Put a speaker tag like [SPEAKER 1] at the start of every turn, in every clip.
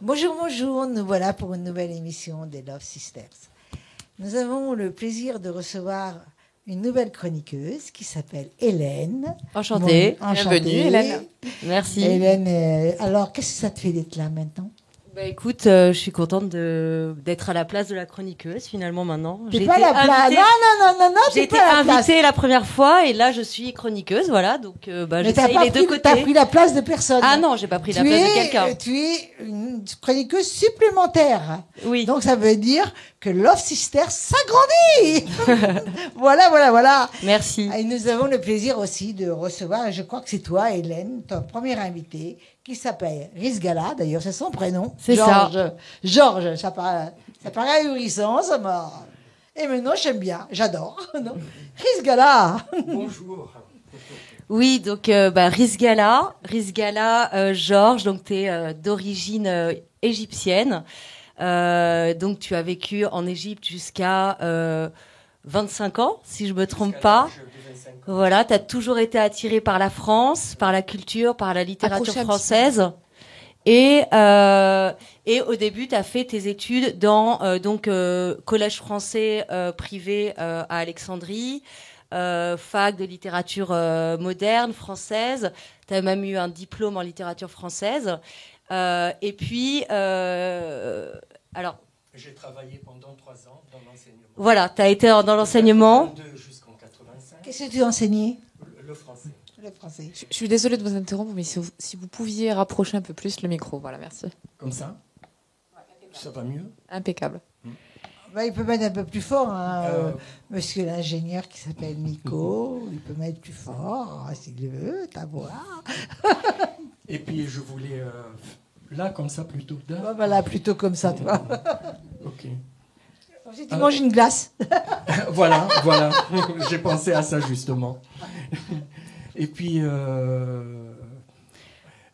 [SPEAKER 1] Bonjour, bonjour, nous voilà pour une nouvelle émission des Love Sisters. Nous avons le plaisir de recevoir une nouvelle chroniqueuse qui s'appelle Hélène.
[SPEAKER 2] Enchantée.
[SPEAKER 1] Enchantée.
[SPEAKER 2] Bienvenue Hélène. Merci.
[SPEAKER 1] Hélène, alors qu'est-ce que ça te fait d'être là maintenant?
[SPEAKER 2] Bah écoute, je suis contente d'être à la place de la chroniqueuse finalement maintenant.
[SPEAKER 1] T'es pas à la place. Non,
[SPEAKER 2] J'ai été invitée la première fois et là je suis chroniqueuse, voilà. Donc j'essaye les deux côtés.
[SPEAKER 1] T'as pris la place de personne.
[SPEAKER 2] Ah non, j'ai pas pris la place de quelqu'un.
[SPEAKER 1] Tu es une chroniqueuse supplémentaire.
[SPEAKER 2] Oui.
[SPEAKER 1] Donc ça veut dire que Love Sisters s'agrandit. Voilà.
[SPEAKER 2] Merci.
[SPEAKER 1] Et nous avons le plaisir aussi de recevoir, je crois que c'est toi, Hélène, ton premier invité, qui s'appelle Rizgala, d'ailleurs c'est son prénom.
[SPEAKER 2] C'est
[SPEAKER 1] Georges, ça paraît ahurissant, ça m'a... Et maintenant j'aime bien, j'adore. Rizgala.
[SPEAKER 3] Bonjour.
[SPEAKER 2] Oui, donc Rizgala, Georges, donc tu es d'origine égyptienne. Donc tu as vécu en Égypte jusqu'à 25 ans, si je me trompe pas. Voilà, tu as toujours été attiré par la France, par la culture, par la littérature française. Et au début, tu as fait tes études dans collège français privé à Alexandrie, fac de littérature moderne française. Tu as même eu un diplôme en littérature française. Et puis, alors...
[SPEAKER 3] J'ai travaillé pendant 3 ans dans l'enseignement.
[SPEAKER 2] Voilà, tu as été dans l'enseignement.
[SPEAKER 3] Jusqu'en 85.
[SPEAKER 1] Qu'est-ce que tu enseignais?
[SPEAKER 3] Le français.
[SPEAKER 1] Le français.
[SPEAKER 4] Je suis désolée de vous interrompre, mais si vous pouviez rapprocher un peu plus le micro, voilà, merci.
[SPEAKER 3] Comme ça? Ça va mieux?
[SPEAKER 4] Impeccable.
[SPEAKER 1] Il peut mettre un peu plus fort, monsieur l'ingénieur qui s'appelle Nico. Il peut mettre plus fort, s'il veut, ta voix.
[SPEAKER 3] Et puis je voulais... là, comme ça, plutôt.
[SPEAKER 1] Voilà, plutôt comme ça, toi.
[SPEAKER 3] Ok.
[SPEAKER 1] Ensuite, tu manges une glace.
[SPEAKER 3] Voilà. J'ai pensé à ça, justement. Et puis...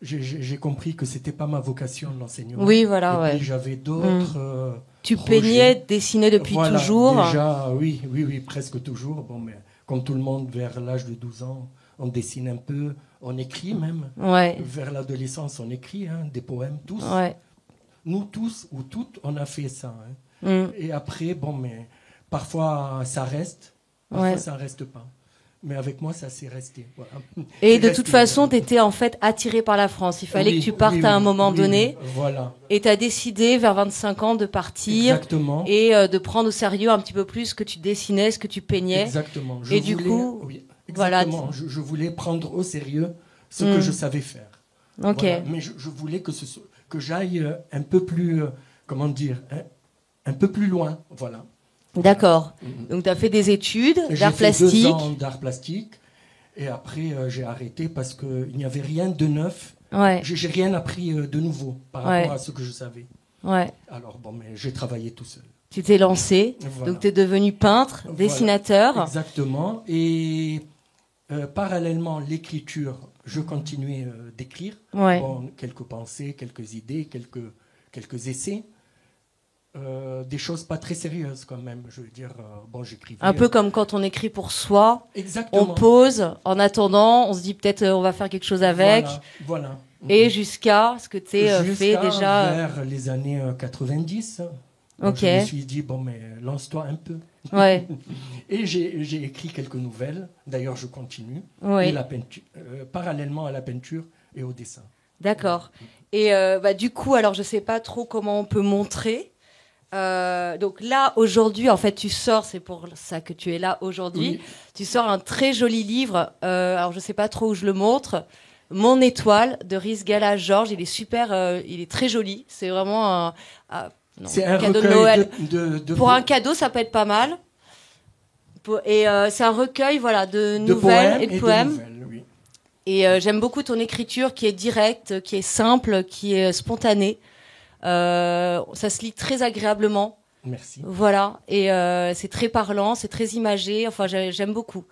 [SPEAKER 3] j'ai compris que c'était pas ma vocation, l'enseignement.
[SPEAKER 2] Oui, voilà,
[SPEAKER 3] Et puis j'avais d'autres...
[SPEAKER 2] Tu peignais, dessinais depuis toujours.
[SPEAKER 3] Déjà, oui, presque toujours. Bon, mais comme tout le monde, vers l'âge de 12 ans, on dessine un peu, on écrit même.
[SPEAKER 2] Ouais.
[SPEAKER 3] Vers l'adolescence, on écrit des poèmes, tous.
[SPEAKER 2] Ouais.
[SPEAKER 3] Nous tous ou toutes, on a fait ça. Et après, bon, mais parfois ça reste, parfois ça reste pas. Mais avec moi, ça s'est resté. Voilà.
[SPEAKER 2] Et de toute façon, tu étais en fait attiré par la France. Il fallait que tu partes à un moment donné.
[SPEAKER 3] Voilà.
[SPEAKER 2] Et tu as décidé, vers 25 ans, de partir.
[SPEAKER 3] Exactement.
[SPEAKER 2] Et de prendre au sérieux un petit peu plus ce que tu dessinais, ce que tu peignais.
[SPEAKER 3] Exactement.
[SPEAKER 2] Du coup,
[SPEAKER 3] oui, exactement.
[SPEAKER 2] Voilà.
[SPEAKER 3] Je voulais prendre au sérieux ce que je savais faire.
[SPEAKER 2] Ok.
[SPEAKER 3] Voilà. Mais je voulais que j'aille un peu plus, un peu plus loin. Voilà.
[SPEAKER 2] D'accord. Donc, tu as fait des études d'art plastique.
[SPEAKER 3] J'ai fait 2 ans d'art plastique. Et après, j'ai arrêté parce qu'il n'y avait rien de neuf.
[SPEAKER 2] Ouais.
[SPEAKER 3] J'ai rien appris de nouveau par rapport à ce que je savais.
[SPEAKER 2] Ouais.
[SPEAKER 3] Alors, bon, mais j'ai travaillé tout seul.
[SPEAKER 2] Tu t'es lancé.
[SPEAKER 3] Voilà.
[SPEAKER 2] Donc, tu es devenu peintre, dessinateur.
[SPEAKER 3] Voilà. Exactement. Et parallèlement, l'écriture, je continuais d'écrire.
[SPEAKER 2] Ouais.
[SPEAKER 3] Bon, quelques pensées, quelques idées, quelques essais. Des choses pas très sérieuses quand même, je veux dire, j'écrivais...
[SPEAKER 2] Un peu comme quand on écrit pour soi,
[SPEAKER 3] Exactement.
[SPEAKER 2] on pose, en attendant, on se dit peut-être on va faire quelque chose avec,
[SPEAKER 3] voilà.
[SPEAKER 2] Et jusqu'à ce que tu aies fait déjà...
[SPEAKER 3] vers les années 90,
[SPEAKER 2] ok.
[SPEAKER 3] Je me suis dit, bon, mais lance-toi un peu.
[SPEAKER 2] Ouais.
[SPEAKER 3] Et j'ai écrit quelques nouvelles, d'ailleurs je continue,
[SPEAKER 2] ouais.
[SPEAKER 3] Et la peinture, parallèlement à la peinture et au dessin.
[SPEAKER 2] D'accord. Et du coup, alors je sais pas trop comment on peut montrer... donc là aujourd'hui en fait tu sors, c'est pour ça que tu es là aujourd'hui, tu sors un très joli livre, alors je sais pas trop où je le montre, Mon étoile de Rizgala Georges. Il est super, il est très joli, c'est vraiment
[SPEAKER 3] c'est un
[SPEAKER 2] cadeau
[SPEAKER 3] recueil
[SPEAKER 2] de Noël pour un cadeau, ça peut être pas mal. Et c'est un recueil de nouvelles et de poèmes. Et j'aime beaucoup ton écriture qui est directe, qui est simple, qui est spontanée. Ça se lit très agréablement.
[SPEAKER 3] Merci.
[SPEAKER 2] Voilà, et c'est très parlant, c'est très imagé. Enfin, j'aime beaucoup.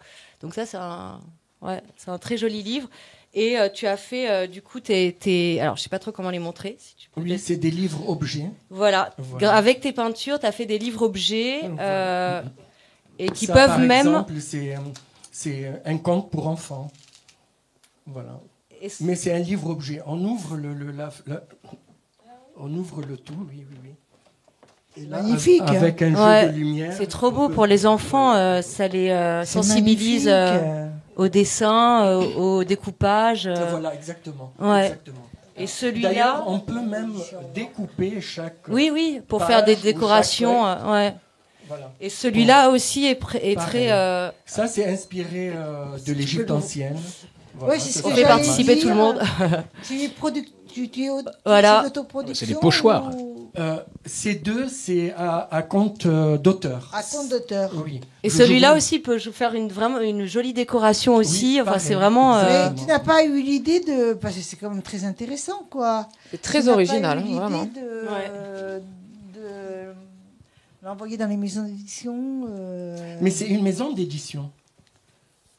[SPEAKER 2] Donc ça, c'est un très joli livre. Et tu as fait, du coup, alors je sais pas trop comment les montrer. Si tu peux
[SPEAKER 3] c'est des livres objets.
[SPEAKER 2] Voilà. Avec tes peintures, tu as fait des livres objets et qui
[SPEAKER 3] ça,
[SPEAKER 2] peuvent
[SPEAKER 3] par
[SPEAKER 2] même.
[SPEAKER 3] Exemple, c'est un conte pour enfants. Voilà. Mais c'est un livre objet. On ouvre On ouvre le tout, oui. Et là,
[SPEAKER 1] Magnifique.
[SPEAKER 3] Avec un jeu de lumière.
[SPEAKER 2] C'est trop beau pour les enfants. Ça les sensibilise au dessin, au découpage.
[SPEAKER 3] Voilà, exactement.
[SPEAKER 2] Ouais.
[SPEAKER 3] Exactement.
[SPEAKER 2] Et celui-là.
[SPEAKER 3] D'ailleurs, on peut même découper chaque.
[SPEAKER 2] Oui, pour
[SPEAKER 3] page
[SPEAKER 2] faire des
[SPEAKER 3] ou
[SPEAKER 2] décorations.
[SPEAKER 3] chaque
[SPEAKER 2] Ouais.
[SPEAKER 3] Voilà.
[SPEAKER 2] Et celui-là aussi est
[SPEAKER 3] Pareil.
[SPEAKER 2] très.
[SPEAKER 3] Ça, c'est inspiré de l'Égypte ancienne. Voilà,
[SPEAKER 1] Ouais, c'est ce
[SPEAKER 3] ça
[SPEAKER 1] que
[SPEAKER 3] fait
[SPEAKER 1] j'allais
[SPEAKER 2] participer
[SPEAKER 1] dire.
[SPEAKER 2] tout le monde.
[SPEAKER 1] Tu es
[SPEAKER 2] Voilà.
[SPEAKER 1] c'est l'autoproduction.
[SPEAKER 5] C'est des pochoirs.
[SPEAKER 3] Ces deux, c'est à compte d'auteur.
[SPEAKER 1] À compte d'auteur.
[SPEAKER 3] Oui.
[SPEAKER 2] Et celui-là aussi peut faire vraiment une jolie décoration aussi.
[SPEAKER 3] Oui,
[SPEAKER 2] enfin,
[SPEAKER 3] pareil.
[SPEAKER 2] c'est vraiment.
[SPEAKER 1] Mais tu n'as pas eu l'idée de... Parce que c'est quand même très intéressant, quoi.
[SPEAKER 4] C'est très
[SPEAKER 1] Tu n'as
[SPEAKER 4] original,
[SPEAKER 1] pas eu l'idée
[SPEAKER 4] vraiment.
[SPEAKER 1] de l'envoyer dans les maisons d'édition.
[SPEAKER 3] Mais c'est une maison d'édition.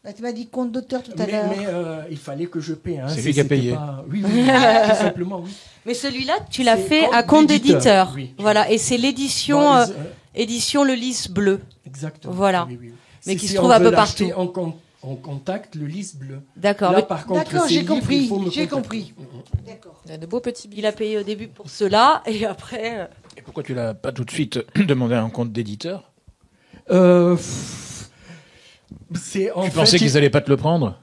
[SPEAKER 1] Là, tu m'as dit compte d'auteur tout à l'heure.
[SPEAKER 3] Mais il fallait que je paie. Hein.
[SPEAKER 5] C'est lui qui a
[SPEAKER 3] C'était
[SPEAKER 5] payé.
[SPEAKER 3] pas- Oui, tout simplement, oui.
[SPEAKER 2] Mais celui-là, tu l'as
[SPEAKER 3] C'est
[SPEAKER 2] fait
[SPEAKER 3] compte
[SPEAKER 2] à compte
[SPEAKER 3] d'éditeur,
[SPEAKER 2] d'éditeur.
[SPEAKER 3] oui.
[SPEAKER 2] Voilà. Et c'est l'édition
[SPEAKER 3] Bon,
[SPEAKER 2] édition Le Lys Bleu.
[SPEAKER 3] exactement.
[SPEAKER 2] Voilà.
[SPEAKER 3] Oui, oui.
[SPEAKER 2] Mais qui
[SPEAKER 3] Si
[SPEAKER 2] se trouve
[SPEAKER 3] on
[SPEAKER 2] un peu
[SPEAKER 3] veut l'acheter,
[SPEAKER 2] partout.
[SPEAKER 3] On contacte le lys bleu.
[SPEAKER 2] D'accord.
[SPEAKER 3] Là,
[SPEAKER 2] Mais
[SPEAKER 3] par contre,
[SPEAKER 1] D'accord,
[SPEAKER 3] ces
[SPEAKER 1] j'ai
[SPEAKER 3] livres,
[SPEAKER 1] compris,
[SPEAKER 3] il faut me
[SPEAKER 1] j'ai
[SPEAKER 3] contacter.
[SPEAKER 1] compris. D'accord.
[SPEAKER 4] Il y a de beaux petits
[SPEAKER 2] il a payé au début pour cela et après.
[SPEAKER 5] Et pourquoi tu l'as pas tout de suite demandé un compte d'éditeur?
[SPEAKER 3] C'est en
[SPEAKER 5] Tu
[SPEAKER 3] fait,
[SPEAKER 5] pensais qu'ils allaient pas te le prendre?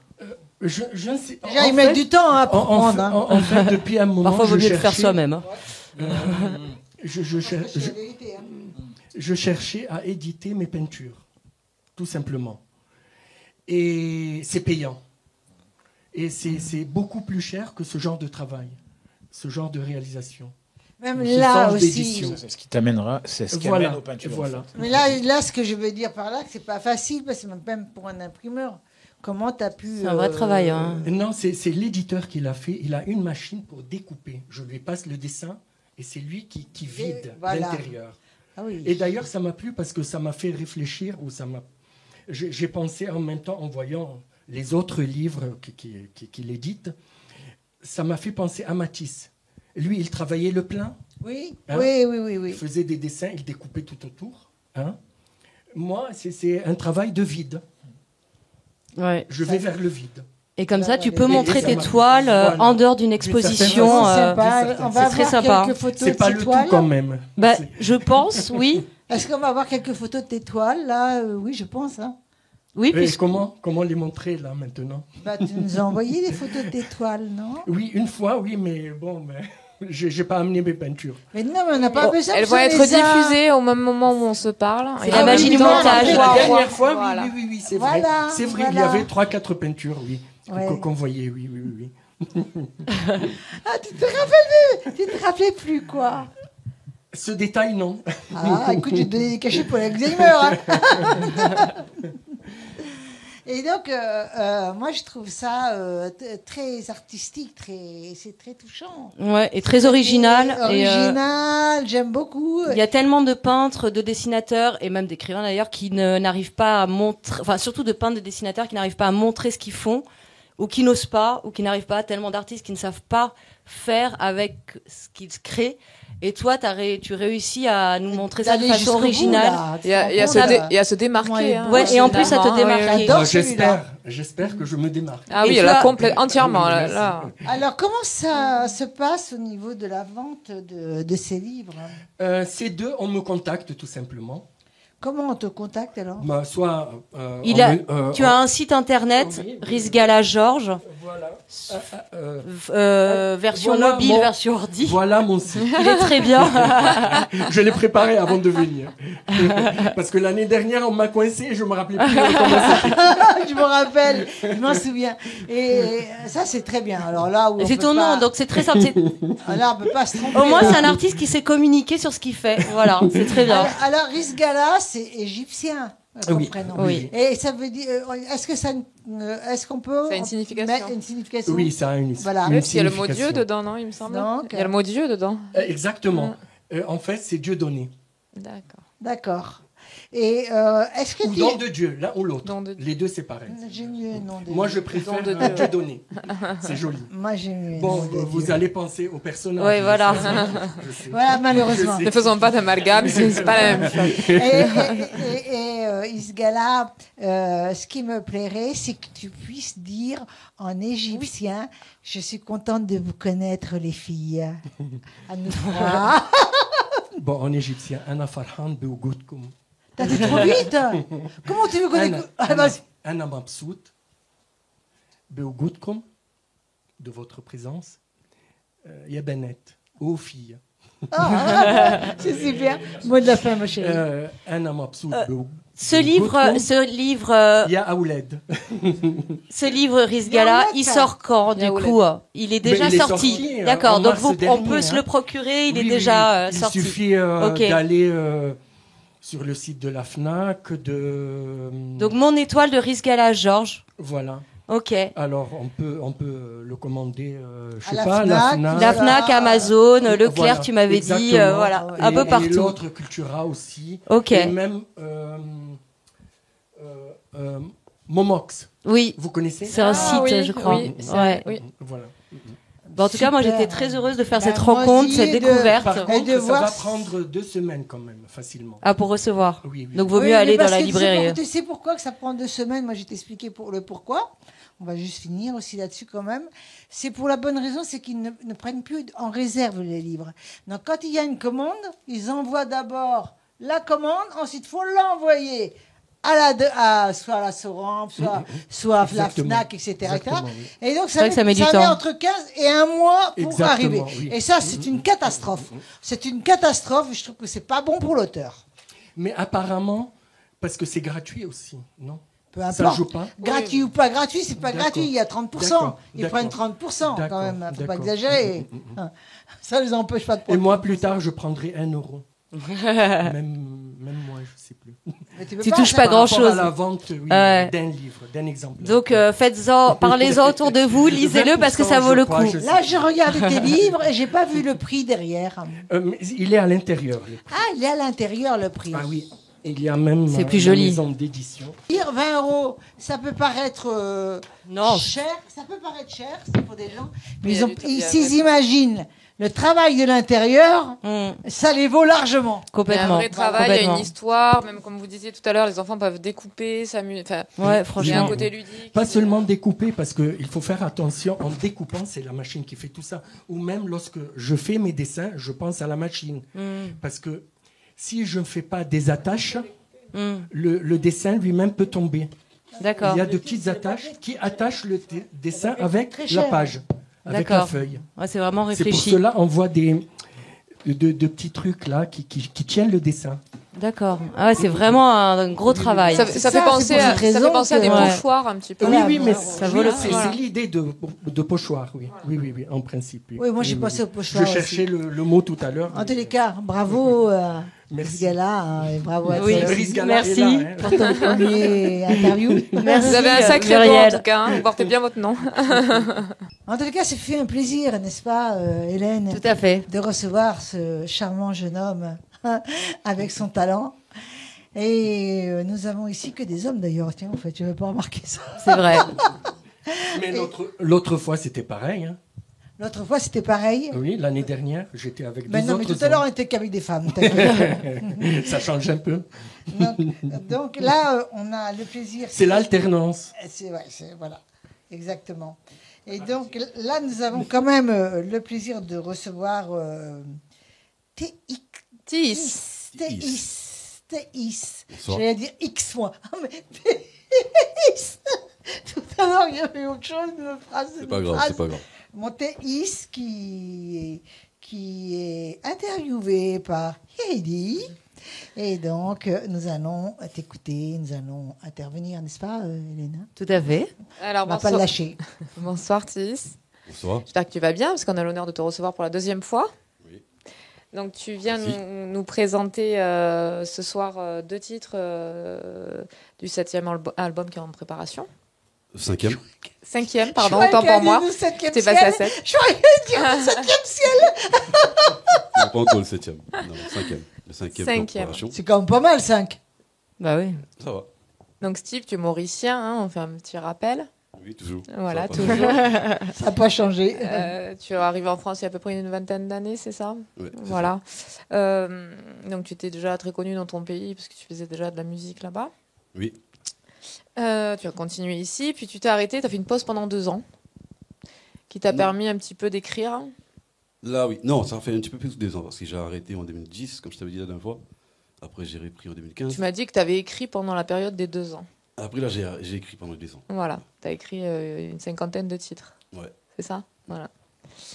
[SPEAKER 3] je ne sais.
[SPEAKER 1] Déjà, ils mettent du temps à prendre. hein.
[SPEAKER 3] En fait, depuis un moment,
[SPEAKER 2] Parfois, il vaut
[SPEAKER 3] je
[SPEAKER 2] mieux le faire
[SPEAKER 3] cherchais-
[SPEAKER 2] soi-même. hein.
[SPEAKER 3] Je
[SPEAKER 1] C'est la vérité, hein.
[SPEAKER 3] je cherchais à éditer mes peintures, tout simplement. Et c'est payant. Et c'est beaucoup plus cher que ce genre de travail, ce genre de réalisation.
[SPEAKER 1] Même
[SPEAKER 3] Ce
[SPEAKER 1] là
[SPEAKER 3] sens
[SPEAKER 1] aussi.
[SPEAKER 3] d'édition.
[SPEAKER 5] C'est ce qui t'amènera, c'est ce qui
[SPEAKER 3] Voilà,
[SPEAKER 5] amène aux peintures.
[SPEAKER 3] voilà.
[SPEAKER 5] en fait.
[SPEAKER 1] Mais là, ce que je veux dire par là, que c'est pas facile, parce que même pour un imprimeur, comment tu as pu...
[SPEAKER 2] C'est un vrai travail. Hein.
[SPEAKER 3] Non, c'est l'éditeur qui l'a fait. Il a une machine pour découper. Je lui passe le dessin et c'est lui qui vide
[SPEAKER 1] voilà.
[SPEAKER 3] l'intérieur.
[SPEAKER 1] Ah oui.
[SPEAKER 3] Et d'ailleurs, ça m'a plu parce que ça m'a fait réfléchir. J'ai pensé en même temps, en voyant les autres livres qu'il édite, ça m'a fait penser à Matisse. Lui, il travaillait le plein.
[SPEAKER 1] Oui,
[SPEAKER 3] Hein?
[SPEAKER 1] oui.
[SPEAKER 3] Il faisait des dessins, il découpait tout autour. Hein? Moi, c'est un travail de vide.
[SPEAKER 2] Ouais.
[SPEAKER 3] Je vais vers le vide.
[SPEAKER 2] Et comme ça, tu
[SPEAKER 1] Et
[SPEAKER 2] peux montrer
[SPEAKER 3] ça
[SPEAKER 2] tes
[SPEAKER 3] m'a-
[SPEAKER 2] toiles
[SPEAKER 3] voilà.
[SPEAKER 2] en dehors d'une
[SPEAKER 3] C'est
[SPEAKER 2] exposition.
[SPEAKER 1] Sympa.
[SPEAKER 3] certains.
[SPEAKER 1] On va
[SPEAKER 2] C'est très
[SPEAKER 1] avoir
[SPEAKER 2] sympa.
[SPEAKER 1] quelques photos
[SPEAKER 3] C'est
[SPEAKER 1] de
[SPEAKER 3] pas
[SPEAKER 1] tes
[SPEAKER 3] le tout
[SPEAKER 1] toiles.
[SPEAKER 3] quand même.
[SPEAKER 2] Bah,
[SPEAKER 3] C'est-
[SPEAKER 2] je pense, oui.
[SPEAKER 1] Est-ce qu'on va avoir quelques photos de tes toiles, là Oui, je pense. Hein.
[SPEAKER 2] Oui,
[SPEAKER 3] Et
[SPEAKER 2] puisque
[SPEAKER 3] comment les montrer là maintenant?
[SPEAKER 1] Bah, tu nous as envoyé des photos de tes toiles, non?
[SPEAKER 3] Oui, une fois, oui, mais bon, j'ai pas amené mes peintures.
[SPEAKER 1] Mais non, mais on n'a pas besoin.
[SPEAKER 4] Elles
[SPEAKER 1] parce
[SPEAKER 4] vont
[SPEAKER 1] qu'on
[SPEAKER 4] être
[SPEAKER 1] les a.
[SPEAKER 4] diffusées au même moment où on se parle.
[SPEAKER 2] C'est
[SPEAKER 4] Et
[SPEAKER 2] la
[SPEAKER 4] en
[SPEAKER 2] magie
[SPEAKER 4] même
[SPEAKER 2] du
[SPEAKER 4] temps,
[SPEAKER 2] montage.
[SPEAKER 4] on
[SPEAKER 3] La
[SPEAKER 4] va
[SPEAKER 3] dernière
[SPEAKER 4] voir.
[SPEAKER 3] fois,
[SPEAKER 4] Voilà.
[SPEAKER 3] oui, c'est vrai.
[SPEAKER 1] Voilà,
[SPEAKER 3] C'est vrai, il y
[SPEAKER 1] voilà.
[SPEAKER 3] avait 3-4 peintures, oui,
[SPEAKER 1] Ouais.
[SPEAKER 3] qu'on voyait, oui.
[SPEAKER 1] Ah, tu te rappelais plus, quoi.
[SPEAKER 3] Ce détail, non.
[SPEAKER 1] Ah, écoute, j'ai donné des cachets pour l'Alzheimer. Hein. Et donc, moi, je trouve ça très artistique, c'est très touchant.
[SPEAKER 2] ouais, et très original. Et,
[SPEAKER 1] Original, j'aime beaucoup.
[SPEAKER 2] il y a tellement de peintres, de dessinateurs et même d'écrivains d'ailleurs qui n'arrivent pas à montrer, enfin surtout de peintres, de dessinateurs qui n'arrivent pas à montrer ce qu'ils font ou qui n'osent pas ou qui n'arrivent pas, tellement d'artistes qui ne savent pas faire avec ce qu'ils créent. Et toi, tu réussis à nous montrer ça de
[SPEAKER 1] D'aller
[SPEAKER 2] façon
[SPEAKER 1] jusqu'au bout,
[SPEAKER 2] originale.
[SPEAKER 1] là.
[SPEAKER 4] Il y a se démarquer. hein,
[SPEAKER 2] Ouais, et en plus, ça te
[SPEAKER 4] finalement.
[SPEAKER 2] démarque.
[SPEAKER 1] J'adore
[SPEAKER 3] J'espère que je me démarque.
[SPEAKER 4] Ah
[SPEAKER 2] Et
[SPEAKER 4] oui,
[SPEAKER 2] tu
[SPEAKER 4] elle a
[SPEAKER 2] as-
[SPEAKER 4] entièrement.
[SPEAKER 3] Ah oui,
[SPEAKER 4] Là,
[SPEAKER 3] merci.
[SPEAKER 4] là.
[SPEAKER 1] Alors, comment ça se passe au niveau de la vente de ces livres?
[SPEAKER 3] Ces deux, on me contacte tout simplement.
[SPEAKER 1] Comment on te contacte alors?
[SPEAKER 3] Bah, soit.
[SPEAKER 2] Tu as un site internet,
[SPEAKER 3] Oui.
[SPEAKER 2] Risgala Georges,
[SPEAKER 3] Voilà.
[SPEAKER 2] version
[SPEAKER 3] Voilà
[SPEAKER 2] mobile,
[SPEAKER 3] mon-
[SPEAKER 2] version ordi.
[SPEAKER 3] Voilà mon site.
[SPEAKER 2] Il est très bien.
[SPEAKER 3] Je l'ai préparé avant de venir. Parce que l'année dernière, on m'a coincé et je me rappelais plus comment c'était.
[SPEAKER 1] Je me rappelle, je m'en souviens. Et ça, c'est très bien. Alors là, où on
[SPEAKER 2] C'est
[SPEAKER 1] peut
[SPEAKER 2] ton
[SPEAKER 1] pas-
[SPEAKER 2] nom, donc c'est très simple.
[SPEAKER 1] Là, on peut pas se tromper.
[SPEAKER 2] Au moins,
[SPEAKER 1] là.
[SPEAKER 2] c'est un artiste qui sait communiquer sur ce qu'il fait. Voilà, c'est très bien.
[SPEAKER 1] Alors, Risgala, c'est égyptien. Comme
[SPEAKER 3] Oui.
[SPEAKER 1] prénom.
[SPEAKER 2] Oui.
[SPEAKER 1] Et ça veut dire, est-ce qu'on peut
[SPEAKER 4] Ça a une signification.
[SPEAKER 1] mettre une signification?
[SPEAKER 3] Oui, ça a une,
[SPEAKER 1] Voilà.
[SPEAKER 3] une
[SPEAKER 4] Même s'il y a le mot
[SPEAKER 3] signification.
[SPEAKER 4] Dieu dedans, non, il me semble.
[SPEAKER 1] Donc,
[SPEAKER 4] Il y a le mot Dieu dedans.
[SPEAKER 3] Exactement. En fait, c'est Dieu donné.
[SPEAKER 4] D'accord.
[SPEAKER 1] D'accord. Et est-ce que
[SPEAKER 3] Ou don de Dieu, l'un ou l'autre.
[SPEAKER 4] Don de Dieu.
[SPEAKER 3] Les deux, c'est pareil.
[SPEAKER 1] J'ai mieux nom de
[SPEAKER 3] Moi,
[SPEAKER 1] Dieu.
[SPEAKER 3] je préfère
[SPEAKER 4] Don de Dieu.
[SPEAKER 3] Dieu donné. C'est joli.
[SPEAKER 1] Moi, j'ai mieux
[SPEAKER 3] Bon,
[SPEAKER 1] nom de
[SPEAKER 3] vous
[SPEAKER 1] Dieu.
[SPEAKER 3] allez penser au personnage.
[SPEAKER 2] Oui, voilà.
[SPEAKER 3] Je sais.
[SPEAKER 1] Voilà, malheureusement.
[SPEAKER 3] Je sais.
[SPEAKER 4] Ne faisons pas d'amalgame, c'est pas la même chose.
[SPEAKER 1] Et Isgala, ce qui me plairait, c'est que tu puisses dire en égyptien, je suis contente de vous connaître, les filles. À nous trois.
[SPEAKER 3] Bon, en égyptien, Ana farhan beougoutkoum.
[SPEAKER 1] T'as fait trop vite. Comment tu veux connaître Ah, vas-y.
[SPEAKER 3] Ana mabsout beougoutkoum, de votre présence. Ya benet, aux filles.
[SPEAKER 1] C'est super. Mot de la fin, ma chérie.
[SPEAKER 3] Ana mabsout
[SPEAKER 2] Ce livre,
[SPEAKER 3] Ya aouled.
[SPEAKER 2] Rizgala,
[SPEAKER 1] Yaouled,
[SPEAKER 2] il
[SPEAKER 1] ça.
[SPEAKER 2] sort quand du
[SPEAKER 4] Yaouled.
[SPEAKER 2] coup Il est déjà
[SPEAKER 3] Mais il est
[SPEAKER 2] sorti.
[SPEAKER 3] sorti,
[SPEAKER 2] D'accord,
[SPEAKER 3] en
[SPEAKER 2] donc
[SPEAKER 3] mars
[SPEAKER 2] on
[SPEAKER 3] dernier,
[SPEAKER 2] peut se le
[SPEAKER 3] hein.
[SPEAKER 2] procurer, il est
[SPEAKER 3] Oui,
[SPEAKER 2] déjà
[SPEAKER 3] oui.
[SPEAKER 2] sorti.
[SPEAKER 3] Il suffit
[SPEAKER 2] Ok.
[SPEAKER 3] d'aller sur le site de la FNAC,
[SPEAKER 2] Donc mon étoile de Rizgala Georges.
[SPEAKER 3] voilà.
[SPEAKER 2] Ok.
[SPEAKER 3] Alors, on peut le commander, je
[SPEAKER 1] À
[SPEAKER 3] sais
[SPEAKER 1] la
[SPEAKER 3] pas,
[SPEAKER 1] FNAC,
[SPEAKER 3] la
[SPEAKER 2] La
[SPEAKER 3] FNAC.
[SPEAKER 2] Fnac, Amazon, Leclerc,
[SPEAKER 3] Voilà,
[SPEAKER 2] tu m'avais dit,
[SPEAKER 3] exactement.
[SPEAKER 2] voilà,
[SPEAKER 1] Et-
[SPEAKER 2] un peu
[SPEAKER 3] Et
[SPEAKER 2] partout.
[SPEAKER 3] l'autre Cultura aussi.
[SPEAKER 2] Ok.
[SPEAKER 3] Et même Momox.
[SPEAKER 2] Oui,
[SPEAKER 3] Vous connaissez
[SPEAKER 2] c'est un
[SPEAKER 4] Ah
[SPEAKER 2] site,
[SPEAKER 4] oui,
[SPEAKER 2] je crois.
[SPEAKER 4] oui, c'est-
[SPEAKER 2] Ouais.
[SPEAKER 4] oui.
[SPEAKER 3] Voilà.
[SPEAKER 2] Bon, en tout cas, moi,
[SPEAKER 1] Super.
[SPEAKER 2] j'étais très heureuse de faire
[SPEAKER 1] Bah,
[SPEAKER 2] cette
[SPEAKER 1] moi
[SPEAKER 2] rencontre,
[SPEAKER 1] aussi,
[SPEAKER 2] cette
[SPEAKER 1] et de-
[SPEAKER 2] découverte.
[SPEAKER 3] Par
[SPEAKER 1] Et
[SPEAKER 3] contre,
[SPEAKER 1] de
[SPEAKER 3] ça
[SPEAKER 1] voir-
[SPEAKER 3] va prendre 2 semaines quand même, facilement.
[SPEAKER 2] Ah, pour recevoir.
[SPEAKER 3] Oui, oui.
[SPEAKER 2] Donc, vaut
[SPEAKER 1] Oui,
[SPEAKER 2] mieux
[SPEAKER 1] mais
[SPEAKER 2] aller dans
[SPEAKER 1] parce
[SPEAKER 2] la
[SPEAKER 1] que
[SPEAKER 2] librairie.
[SPEAKER 1] Tu sais pourquoi que ça prend 2 semaines. Moi, je vais t'expliquer pour le pourquoi. On va juste finir aussi là-dessus quand même. C'est pour la bonne raison, c'est qu'ils ne prennent plus en réserve les livres. Donc, quand il y a une commande, ils envoient d'abord la commande, ensuite, il faut l'envoyer soit à la Soramp, soit à la
[SPEAKER 3] Exactement.
[SPEAKER 1] FNAC, etc.
[SPEAKER 3] Exactement, oui.
[SPEAKER 1] Et donc,
[SPEAKER 2] C'est vrai que ça met du
[SPEAKER 1] met
[SPEAKER 2] temps.
[SPEAKER 1] entre 15 et 1 mois pour
[SPEAKER 3] Exactement,
[SPEAKER 1] arriver.
[SPEAKER 3] oui.
[SPEAKER 1] Et ça, c'est une catastrophe. C'est une catastrophe. Je trouve que c'est pas bon pour l'auteur.
[SPEAKER 3] Mais apparemment, parce que c'est gratuit aussi, non?
[SPEAKER 1] Peu
[SPEAKER 3] Ça
[SPEAKER 1] importe.
[SPEAKER 3] joue pas?
[SPEAKER 1] Gratuit ou pas gratuit, c'est pas
[SPEAKER 3] D'accord.
[SPEAKER 1] gratuit. Il y a 30%.
[SPEAKER 3] D'accord,
[SPEAKER 1] Ils
[SPEAKER 3] d'accord.
[SPEAKER 1] prennent 30% quand
[SPEAKER 3] D'accord,
[SPEAKER 1] même. Faut pas
[SPEAKER 3] d'accord.
[SPEAKER 1] exagérer. Ça les empêche pas de
[SPEAKER 3] Et
[SPEAKER 1] prendre.
[SPEAKER 3] moi, plus tard, je prendrai 1 euro. même moi, je sais plus.
[SPEAKER 1] Mais peux
[SPEAKER 2] Tu
[SPEAKER 1] pas,
[SPEAKER 2] touches
[SPEAKER 1] ça
[SPEAKER 2] pas
[SPEAKER 3] Par rapport
[SPEAKER 2] grand-chose.
[SPEAKER 3] à la vente, oui,
[SPEAKER 2] Ouais.
[SPEAKER 3] d'un livre, d'un exemplaire.
[SPEAKER 2] Donc, parlez-en autour de vous, lisez-le parce que ça vaut le
[SPEAKER 3] 20%, je
[SPEAKER 2] coup.
[SPEAKER 3] crois, je
[SPEAKER 1] Là,
[SPEAKER 3] sais.
[SPEAKER 1] je regarde tes livres et j'ai pas vu le prix derrière.
[SPEAKER 3] Mais il est à l'intérieur. le prix.
[SPEAKER 1] Ah, il est à l'intérieur le prix.
[SPEAKER 3] Ah oui. Il y a même
[SPEAKER 2] C'est plus
[SPEAKER 3] la
[SPEAKER 2] joli.
[SPEAKER 3] maison d'édition.
[SPEAKER 1] Dire 20 €, ça peut paraître
[SPEAKER 2] Non.
[SPEAKER 1] cher. Ça peut paraître cher, c'est pour des gens. Mais
[SPEAKER 4] Il y a du temps, il y a
[SPEAKER 1] s'ils
[SPEAKER 4] vrai.
[SPEAKER 1] imaginent le travail de l'intérieur,
[SPEAKER 2] Mmh,
[SPEAKER 1] ça les vaut largement.
[SPEAKER 4] Il y a un
[SPEAKER 2] complètement.
[SPEAKER 4] vrai travail, il y a
[SPEAKER 2] Complètement.
[SPEAKER 4] une histoire, même comme vous disiez tout à l'heure, les enfants peuvent découper, s'amuser. Enfin,
[SPEAKER 2] Ouais,
[SPEAKER 4] il y a un
[SPEAKER 2] franchement.
[SPEAKER 4] côté ludique.
[SPEAKER 3] Pas seulement découper, parce qu'il faut faire attention. En découpant, c'est la machine qui fait tout ça. Ou même lorsque je fais mes dessins, je pense à la machine.
[SPEAKER 2] Mmh,
[SPEAKER 3] Parce que si je ne fais pas des attaches,
[SPEAKER 2] mmh.
[SPEAKER 3] le dessin lui-même peut tomber.
[SPEAKER 2] D'accord.
[SPEAKER 3] Il y a de petites attaches qui attachent le dessin avec
[SPEAKER 1] Très
[SPEAKER 3] la
[SPEAKER 1] cher.
[SPEAKER 3] page, avec la
[SPEAKER 2] D'accord.
[SPEAKER 3] feuille.
[SPEAKER 2] Ouais, c'est vraiment
[SPEAKER 3] C'est pour
[SPEAKER 2] réfléchi.
[SPEAKER 3] cela on voit de petits trucs là qui tiennent le dessin.
[SPEAKER 2] D'accord. Ah ouais, c'est vraiment un gros travail.
[SPEAKER 4] Ça,
[SPEAKER 1] C'est
[SPEAKER 4] ça
[SPEAKER 1] ça,
[SPEAKER 4] fait penser
[SPEAKER 1] c'est pour
[SPEAKER 4] à,
[SPEAKER 1] cette
[SPEAKER 4] ça fait
[SPEAKER 1] raison
[SPEAKER 4] penser à des
[SPEAKER 1] que-
[SPEAKER 2] Ouais.
[SPEAKER 4] pochoirs un petit peu.
[SPEAKER 1] Voilà,
[SPEAKER 3] oui, mais
[SPEAKER 1] ça
[SPEAKER 2] vaut le coup.
[SPEAKER 3] c'est l'idée de pochoir, oui. Oui, en principe.
[SPEAKER 1] Oui, moi, j'ai pensé au pochoir
[SPEAKER 3] Je cherchais le mot tout à l'heure.
[SPEAKER 1] En tous les cas, bravo à
[SPEAKER 3] Merci.
[SPEAKER 1] ce gars-là hein, et bravo à
[SPEAKER 2] Oui.
[SPEAKER 1] toi aussi
[SPEAKER 3] Brice Gala
[SPEAKER 2] Merci.
[SPEAKER 3] est là, hein.
[SPEAKER 1] pour ton premier interview.
[SPEAKER 2] Merci,
[SPEAKER 4] Vous avez un sacré nom
[SPEAKER 2] Muriel.
[SPEAKER 4] en tout cas, hein. Vous portez bien votre nom.
[SPEAKER 1] En tous les cas, ça fait un plaisir, n'est-ce pas, Hélène,
[SPEAKER 2] Tout à fait.
[SPEAKER 1] de recevoir ce charmant jeune homme avec son talent. Et nous avons ici que des hommes d'ailleurs. Tiens, en fait, je n'avais pas remarqué ça.
[SPEAKER 2] C'est vrai.
[SPEAKER 3] Mais l'autre fois, c'était pareil. Hein.
[SPEAKER 1] L'autre fois, c'était pareil.
[SPEAKER 3] Oui, l'année dernière, j'étais avec
[SPEAKER 1] Ben
[SPEAKER 3] deux
[SPEAKER 1] non, mais
[SPEAKER 3] autres
[SPEAKER 1] tout à l'heure, on
[SPEAKER 3] hommes.
[SPEAKER 1] était qu'avec des femmes. t'inquiète.
[SPEAKER 3] Ça change un peu.
[SPEAKER 1] Donc là, on a le plaisir.
[SPEAKER 3] C'est l'alternance.
[SPEAKER 1] Voilà, exactement. Et donc là, nous avons quand même le plaisir de recevoir
[SPEAKER 4] Tis.
[SPEAKER 1] Théis.
[SPEAKER 6] Bonsoir.
[SPEAKER 1] J'allais dire X moi. Ah, mais Théis. Tout à l'heure, il y avait autre chose, une phrase.
[SPEAKER 6] C'est pas grave, c'est pas grave.
[SPEAKER 1] Mon Théis qui est interviewé par Heidi. Et donc, nous allons t'écouter, nous allons intervenir, n'est-ce pas, Hélène?
[SPEAKER 2] Tout à fait.
[SPEAKER 4] Alors,
[SPEAKER 1] On va pas le lâcher.
[SPEAKER 4] bonsoir Tis.
[SPEAKER 6] Bonsoir.
[SPEAKER 4] J'espère que tu vas bien, parce qu'on a l'honneur de te recevoir pour la 2e fois.
[SPEAKER 6] Oui.
[SPEAKER 4] Donc, tu viens
[SPEAKER 6] Merci.
[SPEAKER 4] nous présenter ce soir 2 titres du 7e album qui est en préparation.
[SPEAKER 6] 5e.
[SPEAKER 4] 5e, pardon,
[SPEAKER 1] Je croyais
[SPEAKER 4] autant
[SPEAKER 1] qu'elle
[SPEAKER 4] pour moi.
[SPEAKER 1] allait dire septième
[SPEAKER 4] T'es passé à
[SPEAKER 1] ciel.
[SPEAKER 4] 7.
[SPEAKER 1] Je croyais dire le 7e ciel.
[SPEAKER 6] Non, pas encore le 7e. Non, le 5e. Le 5e.
[SPEAKER 4] Cinquième.
[SPEAKER 6] préparation.
[SPEAKER 1] C'est quand même pas mal, 5.
[SPEAKER 4] Bah oui.
[SPEAKER 6] Ça va.
[SPEAKER 4] Donc Steve, tu es mauricien, hein, on fait un petit rappel.
[SPEAKER 6] Oui, toujours.
[SPEAKER 4] Voilà,
[SPEAKER 6] Ça va
[SPEAKER 4] toujours.
[SPEAKER 1] Ça n'a pas changé.
[SPEAKER 4] Tu es arrivé en France il y a à peu près une vingtaine d'années, c'est ça?
[SPEAKER 6] Ouais, c'est
[SPEAKER 4] Voilà. Donc tu étais déjà très connu dans ton pays parce que tu faisais déjà de la musique là-bas.
[SPEAKER 6] Oui.
[SPEAKER 4] Tu as continué ici, puis tu t'es arrêté, tu as fait une pause pendant 2 ans qui t'a
[SPEAKER 6] Non.
[SPEAKER 4] permis un petit peu d'écrire.
[SPEAKER 6] Là, oui. Non, ça fait un petit peu plus de 2 ans parce que j'ai arrêté en 2010, comme je t'avais dit la dernière fois. Après, j'ai repris en 2015.
[SPEAKER 4] Tu m'as dit que tu avais écrit pendant la période des 2 ans.
[SPEAKER 6] Après, là, j'ai écrit pendant 2 ans.
[SPEAKER 4] Voilà, tu as écrit une 50aine de titres.
[SPEAKER 6] Ouais.
[SPEAKER 4] C'est ça? Voilà.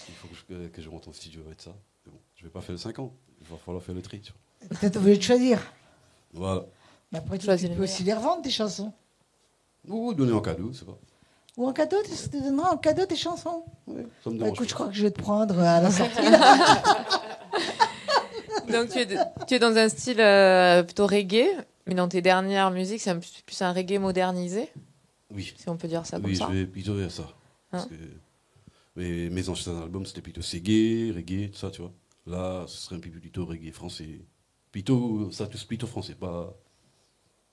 [SPEAKER 6] Il faut que je rentre en studio avec ça. Mais bon, je vais pas faire le 5 ans. Il va falloir faire le tri. Tu vois.
[SPEAKER 1] Peut-être obligé de choisir.
[SPEAKER 6] Voilà.
[SPEAKER 1] Mais après, tu
[SPEAKER 4] Choisis les
[SPEAKER 1] peux aussi les revendre, tes chansons.
[SPEAKER 6] Ou donner en cadeau, c'est pas.
[SPEAKER 1] Ou en cadeau, tu te donneras en cadeau tes chansons.
[SPEAKER 6] Ouais, ça me
[SPEAKER 1] Bah,
[SPEAKER 6] dérange
[SPEAKER 1] écoute, je
[SPEAKER 6] pas.
[SPEAKER 1] crois que je vais te prendre à la sortie.
[SPEAKER 4] Donc tu es dans un style plutôt reggae, mais dans tes dernières musiques, c'est plus un reggae modernisé,
[SPEAKER 6] Oui.
[SPEAKER 4] si on peut dire ça comme
[SPEAKER 6] Oui,
[SPEAKER 4] ça.
[SPEAKER 6] je vais plutôt vers ça. Parce
[SPEAKER 4] Hein.
[SPEAKER 6] que mes anciens albums, c'était plutôt reggae, tout ça, tu vois. Là, ce serait un peu plutôt reggae français. Plutôt, ça touche plutôt français, pas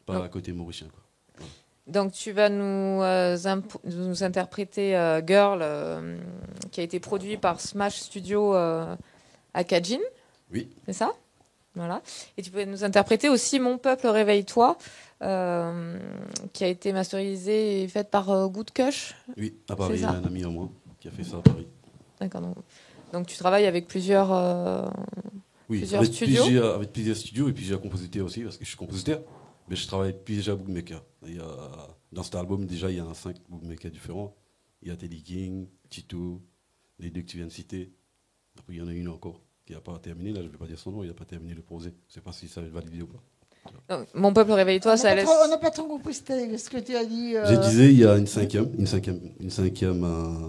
[SPEAKER 4] Non.
[SPEAKER 6] à côté mauricien, quoi.
[SPEAKER 4] Donc tu vas nous interpréter Girl, qui a été produit par Smash Studio à Kajin,
[SPEAKER 6] Oui,
[SPEAKER 4] c'est ça? Voilà. Et tu peux nous interpréter aussi Mon Peuple, réveille-toi, qui a été masterisé et faite par Good Kush.
[SPEAKER 6] oui, à Paris, il y
[SPEAKER 4] ça.
[SPEAKER 6] a un ami à moi qui a fait ça à Paris.
[SPEAKER 4] D'accord. Donc tu travailles avec plusieurs
[SPEAKER 6] Oui,
[SPEAKER 4] Plusieurs studios
[SPEAKER 6] avec plusieurs studios et plusieurs compositeurs aussi, parce que je suis compositeur. Mais je travaille avec plusieurs bookmakers. Dans cet album, déjà, il y a 5 bookmakers différents. Il y a Teddy King, Tito, les deux que tu viens de citer. Après, il y en a une encore qui n'a pas terminé. Là, je ne vais pas dire son nom, il n'a pas terminé le projet. Je ne sais pas si ça va être validé ou pas.
[SPEAKER 4] Donc, Mon Peuple, réveille-toi, ça laisse.
[SPEAKER 1] On n'a pas trop compris ce que tu as dit.
[SPEAKER 6] Je disais, il y a une cinquième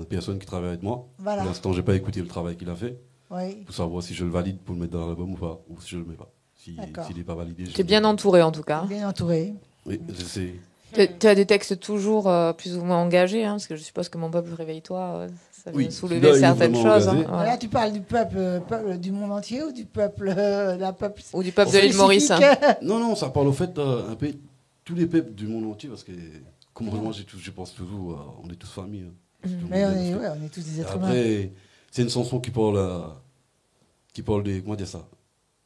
[SPEAKER 6] personne qui travaille avec moi.
[SPEAKER 1] Voilà.
[SPEAKER 6] Pour l'instant, je n'ai pas écouté le travail qu'il a fait
[SPEAKER 1] Oui.
[SPEAKER 6] pour savoir si je le valide pour le mettre dans l'album ou pas, ou si je le mets pas.
[SPEAKER 1] D'accord.
[SPEAKER 6] S'il n'est pas validé,
[SPEAKER 4] Tu es bien entouré en tout cas.
[SPEAKER 1] Bien entouré.
[SPEAKER 6] Oui, c'est.
[SPEAKER 4] Tu as des textes toujours plus ou moins engagés, hein, parce que je suppose que Mon Peuple, réveille-toi, ça vient
[SPEAKER 6] Oui,
[SPEAKER 4] soulever
[SPEAKER 6] celui-là, il est
[SPEAKER 4] certaines
[SPEAKER 6] vraiment
[SPEAKER 4] choses.
[SPEAKER 6] engagé.
[SPEAKER 4] Voilà.
[SPEAKER 1] Là, tu parles du peuple du monde entier ou du peuple, la peuple
[SPEAKER 4] Ou du peuple de l'île Maurice. Hein.
[SPEAKER 1] spécifique
[SPEAKER 6] Non, ça parle au fait un peu tous les peuples du monde entier, parce que, comme moi, je pense toujours, on est tous familles. Hein. Tout le monde
[SPEAKER 1] Mais on
[SPEAKER 6] vient
[SPEAKER 1] est,
[SPEAKER 6] de-
[SPEAKER 1] on est tous des êtres humains.
[SPEAKER 6] Après, c'est une chanson qui parle de, comment dire ça,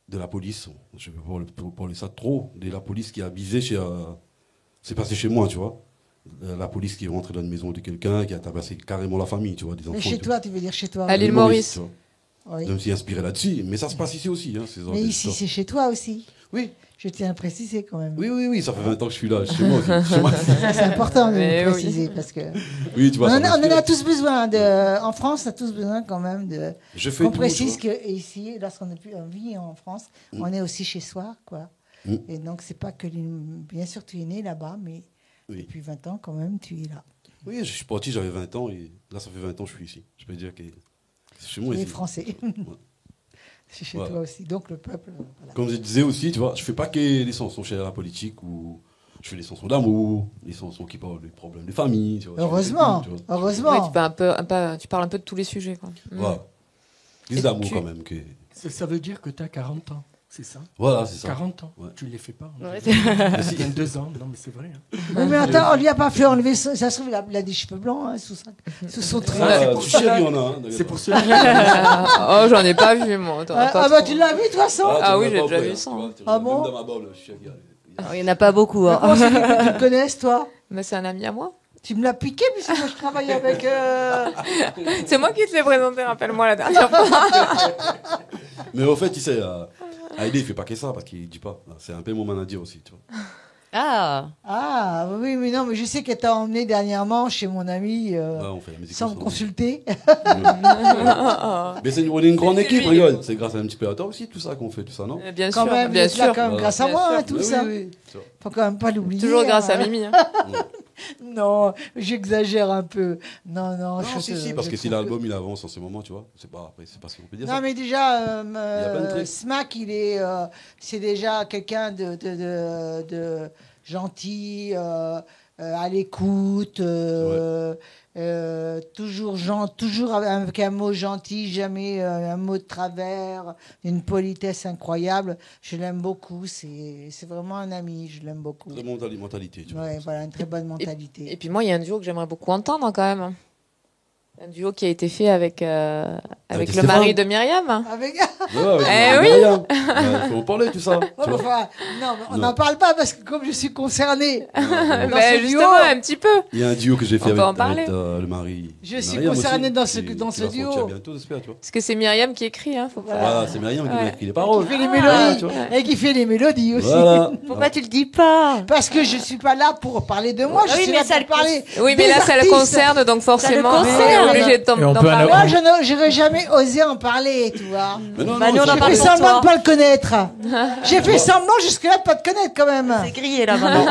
[SPEAKER 6] de la police. Je vais pas parler ça trop, de la police qui a visé c'est passé chez moi, tu vois. La police qui est rentrée dans une maison de quelqu'un, qui a tabassé carrément la famille, tu vois, des enfants.
[SPEAKER 1] Mais
[SPEAKER 6] et
[SPEAKER 1] chez
[SPEAKER 6] tout.
[SPEAKER 1] toi, tu veux dire chez toi.
[SPEAKER 4] À l'île Maurice.
[SPEAKER 6] tu vois.
[SPEAKER 1] Oui.
[SPEAKER 6] Je me suis inspiré là-dessus, mais ça se passe ici aussi. Hein, ces
[SPEAKER 1] Mais ici, c'est chez toi aussi.
[SPEAKER 6] Oui,
[SPEAKER 1] Je tiens à préciser quand même.
[SPEAKER 6] oui, ça fait 20 ans que je suis là, chez moi aussi. Chez moi.
[SPEAKER 1] C'est important de
[SPEAKER 4] Mais
[SPEAKER 1] le
[SPEAKER 4] oui.
[SPEAKER 1] préciser parce que
[SPEAKER 6] Oui, tu vois,
[SPEAKER 1] on
[SPEAKER 6] ça
[SPEAKER 1] en a
[SPEAKER 6] m'inspire.
[SPEAKER 1] tous besoin en France, on a tous besoin quand même de
[SPEAKER 6] Je fais
[SPEAKER 1] qu'on
[SPEAKER 6] tout,
[SPEAKER 1] précise
[SPEAKER 6] tu vois.
[SPEAKER 1] que ici, lorsqu'on vit en France, on est aussi chez soi, quoi.
[SPEAKER 6] Mm.
[SPEAKER 1] Et donc c'est pas que bien sûr tu es né là-bas, mais
[SPEAKER 6] Oui.
[SPEAKER 1] depuis 20 ans quand même tu es là.
[SPEAKER 6] Oui, je suis parti, j'avais 20 ans, et là, ça fait 20 ans que je suis ici. Je peux dire que c'est chez moi
[SPEAKER 1] Tu es
[SPEAKER 6] ici.
[SPEAKER 1] français. C'est chez
[SPEAKER 6] Voilà.
[SPEAKER 1] toi aussi. Donc le peuple. Voilà.
[SPEAKER 6] Comme je disais aussi, tu vois, je fais pas que des chansons chez la politique, ou je fais des chansons d'amour, des chansons qui parlent des problèmes de famille, tu vois.
[SPEAKER 1] Heureusement,
[SPEAKER 6] Tu vois.
[SPEAKER 1] heureusement.
[SPEAKER 4] Ouais, tu parles un peu de tous les sujets. Quoi.
[SPEAKER 6] Voilà.
[SPEAKER 4] Et
[SPEAKER 6] Des amours
[SPEAKER 4] tu-
[SPEAKER 6] quand même.
[SPEAKER 3] Ça veut dire que tu as 40 ans, c'est ça?
[SPEAKER 6] Voilà, c'est ça.
[SPEAKER 3] 40 ans.
[SPEAKER 6] Ouais.
[SPEAKER 3] Tu ne les fais pas.
[SPEAKER 4] Ouais,
[SPEAKER 3] Il y a 2 ans. Non, mais c'est vrai. Hein.
[SPEAKER 1] Oui, mais attends, on lui a pas fait enlever. Ça se trouve, il a des cheveux blancs hein, sous son trait.
[SPEAKER 6] Ah, tu chéris, on a. Hein,
[SPEAKER 3] C'est pour cela.
[SPEAKER 4] oh, j'en ai pas vu, moi. T'en as pas
[SPEAKER 1] bah
[SPEAKER 4] trop.
[SPEAKER 1] tu l'as vu de toute façon.
[SPEAKER 4] Ah oui, j'ai déjà vu ça.
[SPEAKER 1] Ah bon?
[SPEAKER 6] Même dans ma bolle, je suis regardé.
[SPEAKER 2] Alors, il n'y en a pas beaucoup. Hein.
[SPEAKER 1] Comment c'est que tu le connaisses toi?
[SPEAKER 4] Mais c'est un ami à moi.
[SPEAKER 1] Tu me l'as piqué puisque moi je travaille avec.
[SPEAKER 4] C'est moi qui te l'ai présenté, rappelle-moi la dernière fois.
[SPEAKER 6] Mais au fait, tu sais, Heidi, il fait pas que ça, parce qu'il dit pas. C'est un peu mon manager aussi, tu vois.
[SPEAKER 2] Ah,
[SPEAKER 1] Ah oui, mais non, mais je sais qu'elle t'a emmené dernièrement chez mon ami
[SPEAKER 6] Ouais, on fait la musique
[SPEAKER 1] sans me
[SPEAKER 6] ensemble.
[SPEAKER 1] consulter.
[SPEAKER 6] Mais on est une grande équipe, regarde. C'est grâce à un petit peu à toi aussi, tout ça qu'on fait, tout ça, non?
[SPEAKER 4] Bien
[SPEAKER 1] Quand
[SPEAKER 4] sûr,
[SPEAKER 1] même,
[SPEAKER 4] bien
[SPEAKER 1] il est là
[SPEAKER 4] sûr.
[SPEAKER 1] quand même
[SPEAKER 6] Voilà.
[SPEAKER 1] grâce à
[SPEAKER 4] Bien
[SPEAKER 1] moi,
[SPEAKER 4] sûr.
[SPEAKER 1] hein, tout
[SPEAKER 6] Mais
[SPEAKER 1] ça.
[SPEAKER 6] Oui, oui.
[SPEAKER 1] Faut quand même pas l'oublier.
[SPEAKER 4] Toujours grâce à
[SPEAKER 1] hein.
[SPEAKER 4] Mimi. Hein.
[SPEAKER 1] Non, j'exagère un peu. Non,
[SPEAKER 6] Non, si, parce que si
[SPEAKER 1] trouve
[SPEAKER 6] l'album il avance en ce moment, tu vois, c'est pas ce qu'on peut dire.
[SPEAKER 1] Non,
[SPEAKER 6] ça.
[SPEAKER 1] mais déjà,
[SPEAKER 6] a plein de trucs.
[SPEAKER 1] Smack, c'est déjà quelqu'un de gentil, à l'écoute, toujours avec un mot gentil, jamais un mot de travers, une politesse incroyable. Je l'aime beaucoup. C'est vraiment un ami. Je l'aime beaucoup.
[SPEAKER 6] Très bonne mentalité. Tu vois.
[SPEAKER 1] Ouais, voilà, une très bonne mentalité.
[SPEAKER 4] Et puis moi, il y a un duo que j'aimerais beaucoup entendre quand même. Un duo qui a été fait avec le
[SPEAKER 6] Stéphane.
[SPEAKER 4] mari de Myriam.
[SPEAKER 1] Avec...
[SPEAKER 4] Oui.
[SPEAKER 6] Il faut en parler, tout ça. Tu vois.
[SPEAKER 1] Enfin, non, mais on
[SPEAKER 6] Non.
[SPEAKER 1] n'en parle pas parce que comme je suis concernée dans ce duo,
[SPEAKER 4] Justement, un petit peu.
[SPEAKER 6] Il y a un duo que j'ai fait
[SPEAKER 4] On peut en
[SPEAKER 6] avec
[SPEAKER 4] parler.
[SPEAKER 6] le mari.
[SPEAKER 1] Je suis
[SPEAKER 6] Myriam
[SPEAKER 1] concernée
[SPEAKER 6] aussi,
[SPEAKER 1] dans ce
[SPEAKER 6] qui va
[SPEAKER 1] duo.
[SPEAKER 6] sortir bientôt, j'espère, tu vois.
[SPEAKER 4] Parce que c'est Myriam qui écrit, hein, faut pas.
[SPEAKER 6] Voilà, c'est Myriam qui m'a
[SPEAKER 4] Ouais.
[SPEAKER 6] écrit les paroles.
[SPEAKER 1] qui fait les mélodies
[SPEAKER 6] tu vois.
[SPEAKER 1] et qui fait les mélodies aussi.
[SPEAKER 6] Voilà.
[SPEAKER 2] Pourquoi tu le dis pas?
[SPEAKER 1] Parce que je suis pas là pour parler de moi, je
[SPEAKER 2] Oui,
[SPEAKER 1] suis
[SPEAKER 2] mais
[SPEAKER 1] là
[SPEAKER 2] ça
[SPEAKER 1] pour
[SPEAKER 2] le
[SPEAKER 1] parler.
[SPEAKER 4] Oui, mais
[SPEAKER 1] des
[SPEAKER 4] là, ça le
[SPEAKER 1] artistes.
[SPEAKER 4] concerne, donc forcément,
[SPEAKER 2] concerne.
[SPEAKER 4] on est obligé d'en
[SPEAKER 5] Et on
[SPEAKER 4] d'en
[SPEAKER 5] peut
[SPEAKER 4] parler.
[SPEAKER 1] Moi, j'aurais jamais osé en parler, tu vois.
[SPEAKER 6] Mais non,
[SPEAKER 2] Bah, nous, on en
[SPEAKER 6] c'est
[SPEAKER 1] J'ai
[SPEAKER 2] parle
[SPEAKER 1] fait
[SPEAKER 2] pour
[SPEAKER 1] semblant
[SPEAKER 2] toi.
[SPEAKER 1] de pas le connaître. J'ai fait semblant jusque-là de pas te connaître quand même.
[SPEAKER 2] C'est grillé là maintenant.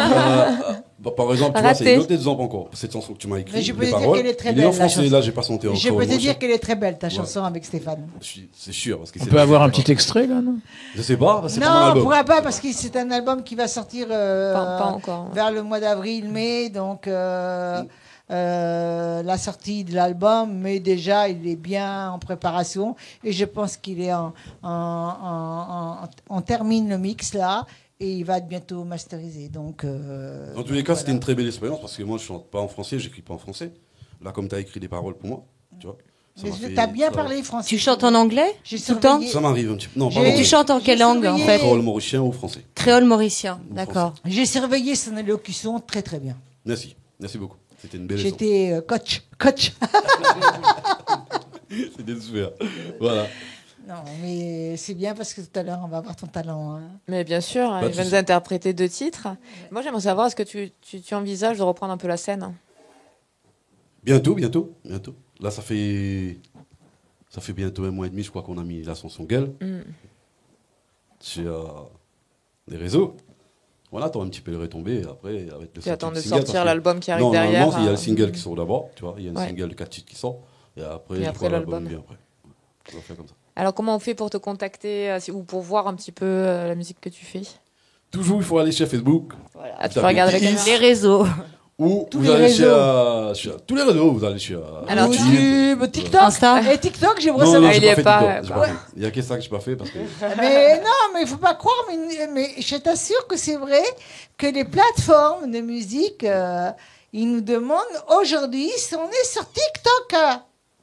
[SPEAKER 6] par exemple, tu vois, c'est
[SPEAKER 4] Raté.
[SPEAKER 6] une autre exemple encore. Cette chanson que tu m'as écrite,
[SPEAKER 1] Mais je peux
[SPEAKER 6] les
[SPEAKER 1] te dire
[SPEAKER 6] paroles,
[SPEAKER 1] qu'elle est très
[SPEAKER 6] il est en
[SPEAKER 1] belle, la
[SPEAKER 6] français,
[SPEAKER 1] chanson.
[SPEAKER 6] là, j'ai pas santé encore.
[SPEAKER 1] Je peux te
[SPEAKER 6] mon
[SPEAKER 1] dire
[SPEAKER 6] cher.
[SPEAKER 1] qu'elle est très belle, ta
[SPEAKER 6] Ouais.
[SPEAKER 1] chanson avec Stéphane.
[SPEAKER 6] C'est sûr. Parce que
[SPEAKER 5] On
[SPEAKER 6] c'est-
[SPEAKER 5] peut avoir un petit extrait là, non?
[SPEAKER 6] Je sais pas, c'est pas mon
[SPEAKER 1] Non, on
[SPEAKER 6] album.
[SPEAKER 1] pourra pas parce que c'est un album qui va sortir
[SPEAKER 4] Pas encore.
[SPEAKER 1] vers le mois d'avril, mai, donc la sortie de l'album, mais déjà il est bien en préparation et je pense qu'il est on termine le mix là et il va être bientôt masterisé. Donc
[SPEAKER 6] Dans tous les cas, c'était une très belle expérience parce que moi, je chante pas en français, j'écris pas en français. Là, comme tu as écrit des paroles pour moi, tu vois. ça m'a fait-
[SPEAKER 1] T'as bien
[SPEAKER 6] ça-
[SPEAKER 1] parlé français.
[SPEAKER 2] Tu chantes en anglais
[SPEAKER 1] J'ai
[SPEAKER 2] tout le temps?
[SPEAKER 1] surveillé-
[SPEAKER 6] Ça m'arrive un petit peu. Non, pas
[SPEAKER 1] J'ai-
[SPEAKER 6] en
[SPEAKER 2] Tu
[SPEAKER 6] anglais.
[SPEAKER 2] chantes en quelle
[SPEAKER 1] J'ai
[SPEAKER 2] langue en
[SPEAKER 1] surveillé-
[SPEAKER 2] fait?
[SPEAKER 6] Créole mauricien ou français.
[SPEAKER 2] Créole mauricien,
[SPEAKER 6] Ou
[SPEAKER 2] d'accord.
[SPEAKER 1] J'ai surveillé son élocution très très bien.
[SPEAKER 6] Merci. Merci beaucoup. C'était une belle leçon.
[SPEAKER 1] J'étais coach.
[SPEAKER 6] C'était super. Voilà.
[SPEAKER 1] Non, mais c'est bien parce que tout à l'heure, on va voir ton talent. Hein.
[SPEAKER 4] Mais bien sûr,
[SPEAKER 6] Pas de
[SPEAKER 4] il va
[SPEAKER 6] souci.
[SPEAKER 4] nous interpréter 2 titres. Moi, j'aimerais savoir, est-ce que tu envisages de reprendre un peu la scène?
[SPEAKER 6] Bientôt. Là, ça fait bientôt 1 mois et demi, je crois qu'on a mis la chanson Gueule sur les réseaux. On attend un petit peu le retombé. Après, avec le
[SPEAKER 4] Tu attends de
[SPEAKER 6] single,
[SPEAKER 4] sortir
[SPEAKER 6] parce que-
[SPEAKER 4] l'album qui arrive
[SPEAKER 6] Non,
[SPEAKER 4] derrière.
[SPEAKER 6] normalement, il y a le single qui sort d'abord. Tu vois, il y a un
[SPEAKER 4] Ouais.
[SPEAKER 6] single de 4 titres qui sort. Et après,
[SPEAKER 4] Et
[SPEAKER 6] je
[SPEAKER 4] après,
[SPEAKER 6] crois l'album
[SPEAKER 4] l'album.
[SPEAKER 6] vient après. On va faire comme ça.
[SPEAKER 4] Alors, comment on fait pour te contacter ou pour voir un petit peu la musique que tu fais?
[SPEAKER 6] Toujours, il faut aller sur Facebook.
[SPEAKER 4] Ah, tu peux regarder la caméra.
[SPEAKER 2] Les réseaux.
[SPEAKER 6] Ou
[SPEAKER 1] Tous
[SPEAKER 6] vous
[SPEAKER 1] les
[SPEAKER 6] allez
[SPEAKER 1] réseaux.
[SPEAKER 6] sur tous les réseaux. Vous allez sur
[SPEAKER 4] Alors,
[SPEAKER 1] YouTube, TikTok.
[SPEAKER 2] Insta.
[SPEAKER 1] Et TikTok, j'aimerais
[SPEAKER 6] Non,
[SPEAKER 1] savoir.
[SPEAKER 6] non,
[SPEAKER 4] il
[SPEAKER 6] j'ai
[SPEAKER 4] est
[SPEAKER 6] pas fait
[SPEAKER 4] pas-
[SPEAKER 6] TikTok, j'ai pas fait. Il y a que ça que j'ai pas fait parce que.
[SPEAKER 1] Mais non, mais il faut pas croire. Mais je t'assure que c'est vrai que les plateformes de musique, ils nous demandent aujourd'hui si on est sur TikTok.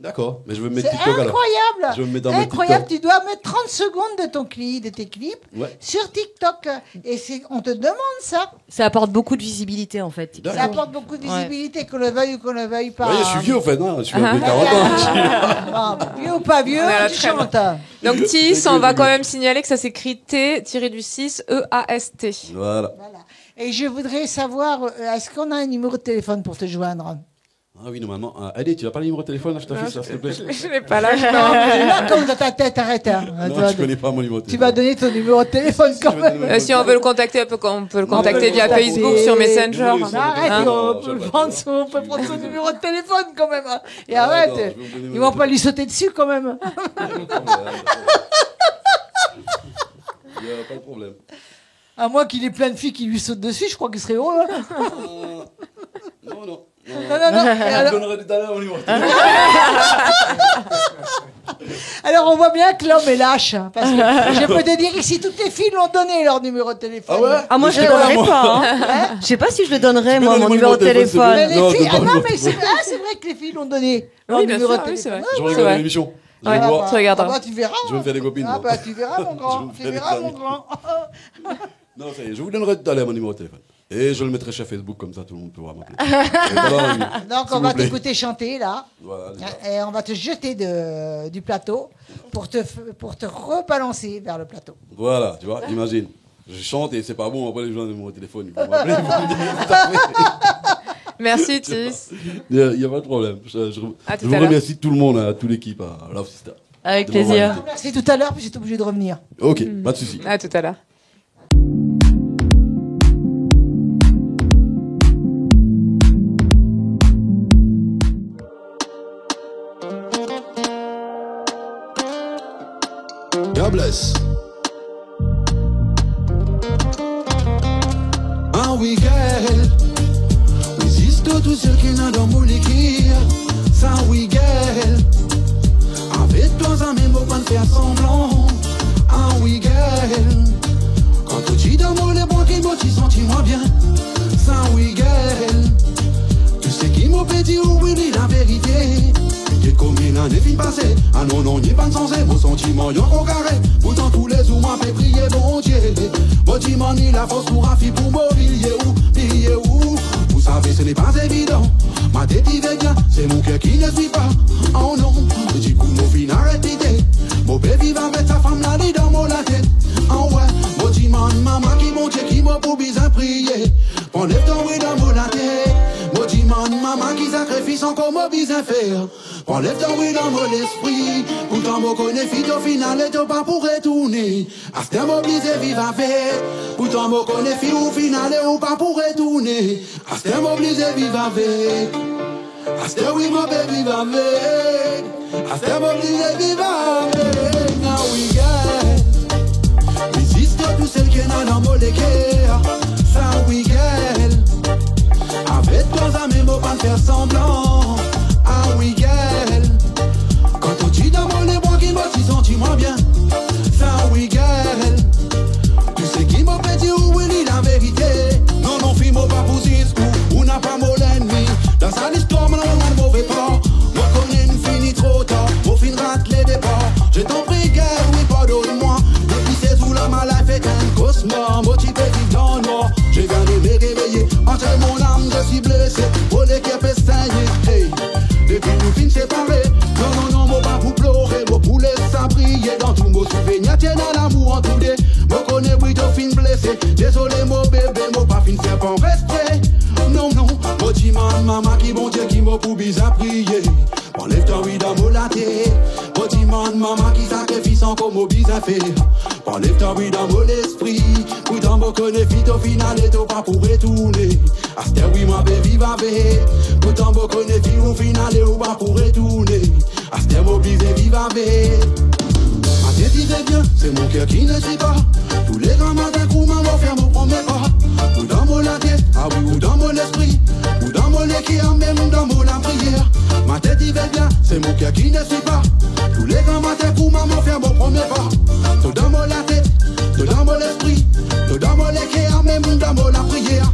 [SPEAKER 6] D'accord, mais je vais me mettre
[SPEAKER 1] C'est
[SPEAKER 6] TikTok alors.
[SPEAKER 1] incroyable.
[SPEAKER 6] Je vais me mettre dans mes
[SPEAKER 1] Incroyable.
[SPEAKER 6] TikTok.
[SPEAKER 1] Tu dois mettre 30 secondes de de tes clips
[SPEAKER 6] Ouais.
[SPEAKER 1] sur TikTok. Et on te demande ça.
[SPEAKER 2] Ça apporte beaucoup de visibilité en fait.
[SPEAKER 6] D'accord.
[SPEAKER 1] Ça apporte beaucoup de visibilité, qu'on le veuille ou qu'on le veuille pas.
[SPEAKER 6] Ouais, je suis vieux en fait, hein. Je suis un peu 40 ans.
[SPEAKER 1] Bon, vieux ou pas vieux,
[SPEAKER 4] On est à la
[SPEAKER 1] tu
[SPEAKER 4] trêve.
[SPEAKER 1] chantes.
[SPEAKER 4] Donc, TIS, on va quand même signaler que ça s'écrit T-6 E-A-S-T.
[SPEAKER 6] Voilà.
[SPEAKER 1] Voilà. Et je voudrais savoir, est-ce qu'on a un numéro de téléphone pour te joindre?
[SPEAKER 6] Ah oui, normalement. Allez, tu n'as pas le numéro de téléphone, là, je t'affiche, ça, s'il te plaît.
[SPEAKER 4] Je l'ai pas là, je
[SPEAKER 1] Là, comme dans ta tête, arrête. Hein.
[SPEAKER 6] Non, je connais pas mon numéro de
[SPEAKER 1] Tu
[SPEAKER 6] téléphone.
[SPEAKER 1] vas donner ton numéro de téléphone quand même.
[SPEAKER 4] Si on veut le contacter, on peut le contacter via
[SPEAKER 1] contacter.
[SPEAKER 4] Facebook, sur Messenger.
[SPEAKER 6] Oui, ça,
[SPEAKER 1] Arrête,
[SPEAKER 4] Hein
[SPEAKER 1] on peut prendre son numéro de téléphone quand même. Hein. Et arrête,
[SPEAKER 6] d'accord, je vais vous donner mon
[SPEAKER 1] ils vont pas lui sauter dessus quand même.
[SPEAKER 6] Il n'y a pas de problème.
[SPEAKER 1] À moins qu'il ait plein de filles qui lui sautent dessus, je crois qu'il serait heureux. Hein.
[SPEAKER 6] Non, non.
[SPEAKER 1] Non, non. Et
[SPEAKER 6] Je
[SPEAKER 1] alors,
[SPEAKER 6] donnerai tout à l'heure mon numéro de téléphone.
[SPEAKER 1] alors, on voit bien que l'homme est lâche. Hein, parce que je peux te dire ici, toutes les filles l'ont donné leur numéro de téléphone.
[SPEAKER 6] Ah ouais
[SPEAKER 2] Ah moi je le
[SPEAKER 1] Ouais,
[SPEAKER 2] donnerai
[SPEAKER 6] moi.
[SPEAKER 2] pas. Hein. Je sais pas si je le donnerai moi
[SPEAKER 6] donner
[SPEAKER 2] mon numéro de téléphone.
[SPEAKER 1] Mais les
[SPEAKER 6] Non,
[SPEAKER 1] filles,
[SPEAKER 6] donne pas le numéro
[SPEAKER 1] mais
[SPEAKER 6] de
[SPEAKER 1] c'est vrai que les filles l'ont donné. Leur
[SPEAKER 4] Oui, bien
[SPEAKER 1] numéro
[SPEAKER 4] sûr,
[SPEAKER 1] de
[SPEAKER 4] oui, c'est
[SPEAKER 1] téléphone.
[SPEAKER 4] vrai.
[SPEAKER 6] Je
[SPEAKER 4] C'est
[SPEAKER 6] regarde
[SPEAKER 4] vrai.
[SPEAKER 6] l'émission. Je
[SPEAKER 4] Ouais.
[SPEAKER 6] vais voir.
[SPEAKER 4] Tu regarderas.
[SPEAKER 1] Ah bah, tu verras.
[SPEAKER 6] Je vais me faire des copines.
[SPEAKER 1] Ah
[SPEAKER 6] moi.
[SPEAKER 1] bah, tu verras, mon grand.
[SPEAKER 6] Je
[SPEAKER 1] Tu
[SPEAKER 6] vais me
[SPEAKER 1] verras,
[SPEAKER 6] faire des
[SPEAKER 1] mon
[SPEAKER 6] amis.
[SPEAKER 1] grand.
[SPEAKER 6] Non, ça y est, je vous donnerai tout à l'heure mon numéro de téléphone. Et je le mettrai sur Facebook, comme ça tout le monde pourra m'appeler. Et voilà,
[SPEAKER 1] Donc,
[SPEAKER 6] s'il
[SPEAKER 1] on va
[SPEAKER 6] vous plaît.
[SPEAKER 1] t'écouter chanter, là.
[SPEAKER 6] Voilà, c'est ça.
[SPEAKER 1] Et on va te jeter du plateau pour te rebalancer vers le plateau.
[SPEAKER 6] Voilà, tu vois, imagine. Je chante et c'est pas bon, après les gens de mon téléphone, ils vont m'appeler. Ils vont me dire, tout à fait.
[SPEAKER 4] Merci, TIS.
[SPEAKER 6] Il n'y a pas de problème. Je
[SPEAKER 4] À tout
[SPEAKER 6] vous
[SPEAKER 4] à l'heure.
[SPEAKER 6] remercie tout le monde, à toute l'équipe, à Love Sister.
[SPEAKER 2] Avec
[SPEAKER 6] De m'avoir
[SPEAKER 2] plaisir.
[SPEAKER 6] invité.
[SPEAKER 1] Merci tout à l'heure, puis j'étais obligé de revenir.
[SPEAKER 6] Ok, pas de souci.
[SPEAKER 4] À tout à l'heure.
[SPEAKER 7] God bless. Ah oui, girl. tout seul qui n'a dans mon écrire. Ça oui, girl. Avec toi, ça même pas de faire semblant. Ah oui, girl. Quand tu dis dans mon les bons qui m'ont dit, senti-moi bien. Ça oui, girl. Tu sais qui m'a pédit ou oui, la vérité. J'ai commis l'année fin passée. Ah non, non, n'y pas de sensé. Mon sentiment, y'en au carré. Pourtant, tous les jours, m'a fait prier, bon Dieu. Bon, dis-moi, ni la force pour afficher pour mourir où, piller où. Vous savez, ce n'est pas évident. Ma tête y va bien, c'est mon cœur qui ne suit pas. Oh non, du coup, mon fin arrête d'idée. Mon bébé va mettre sa femme là dans mon la tête. Oh ouais, mon dis-moi, maman qui mon Dieu qui m'a pour bien prier. Prends lève ton oui dans mon la tête. Mon dis-moi, maman qui sacrifie son comme bien faire. Enlève ton oui dans mon esprit. Pourtant mon connaît fit au final et t'as pas pour retourner. À ce temps m'oblige vivre avec. Pourtant mon connaît fit au final et ou pas pour retourner. À ce temps m'oblige vivre avec. À ce temps oui mon bébé vivre avec. À ce temps m'oblige vivre avec. Now we get. Résiste tout celle qui est dans mon équerre. Ça we get. Avec toi ça même pas faire semblant. Ah oui, girl. Quand on dit dans mon les bons qui m'a dit, senti-moi bien. Ça oui, girl. Tu sais qui m'a pédit ou oui, la vérité. Non, non, fille, moi pas pour discours. On n'a pas mon ennemi. Dans sa histoire, mon on mauvais pas. Moi connais une fini trop tard. Mon fin rate les départs. Je t'en prie, girl, oui, pardonne-moi. Depuis c'est tout là, ma life est un cauchemar. Motivé vivre dans le noir. Je viens de me réveiller. Entre mon âme, je suis blessé. Pour les qui pestailler. Hey. Depuis nous fin séparés. Non, non, non, moi pas pour pleurer. Moi pour laisser briller dans tout mon souvenir. Tiens dans l'amour en tout dé. Moi connais oui, t'as fin blessé. Désolé, mon bébé, moi pas fin faire pas respect. Non, non, moi dis maman qui bon Dieu qui m'a pour bizarre prier. Enlève toi oui dans mon latte. Moi dis maman qui sacrifie sans comme au bizarre faire. Enlève toi oui dans mon esprit. Pourtant moi connais vite au final et t'as pas pour retourner. À ce oui ma bébé va avec. Pourtant moi connais vite au final et ou pas pour retourner. À ce terme obligé vivre avec. Ma tête dit bien, c'est mon cœur qui ne suit pas. Tous les grands matins coup maman faire mon premier pas. Ou dans mon la tête, ah oui, ou dans mon esprit. Ou dans mon équerre, même dans mon la prière. Ma tête dit bien, c'est mon cœur qui ne suit pas. Tous les grands matins coup maman faire mon premier pas. Tout dans mon la tête, tout dans mon esprit. Tout dans mon équerre, même dans mon la prière.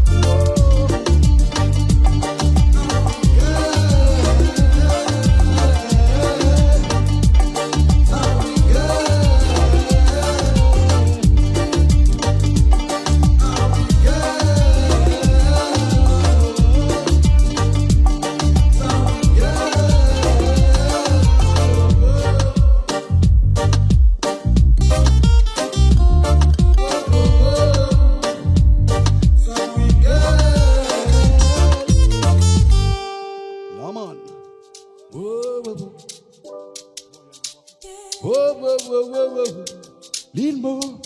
[SPEAKER 7] L'île Maurice.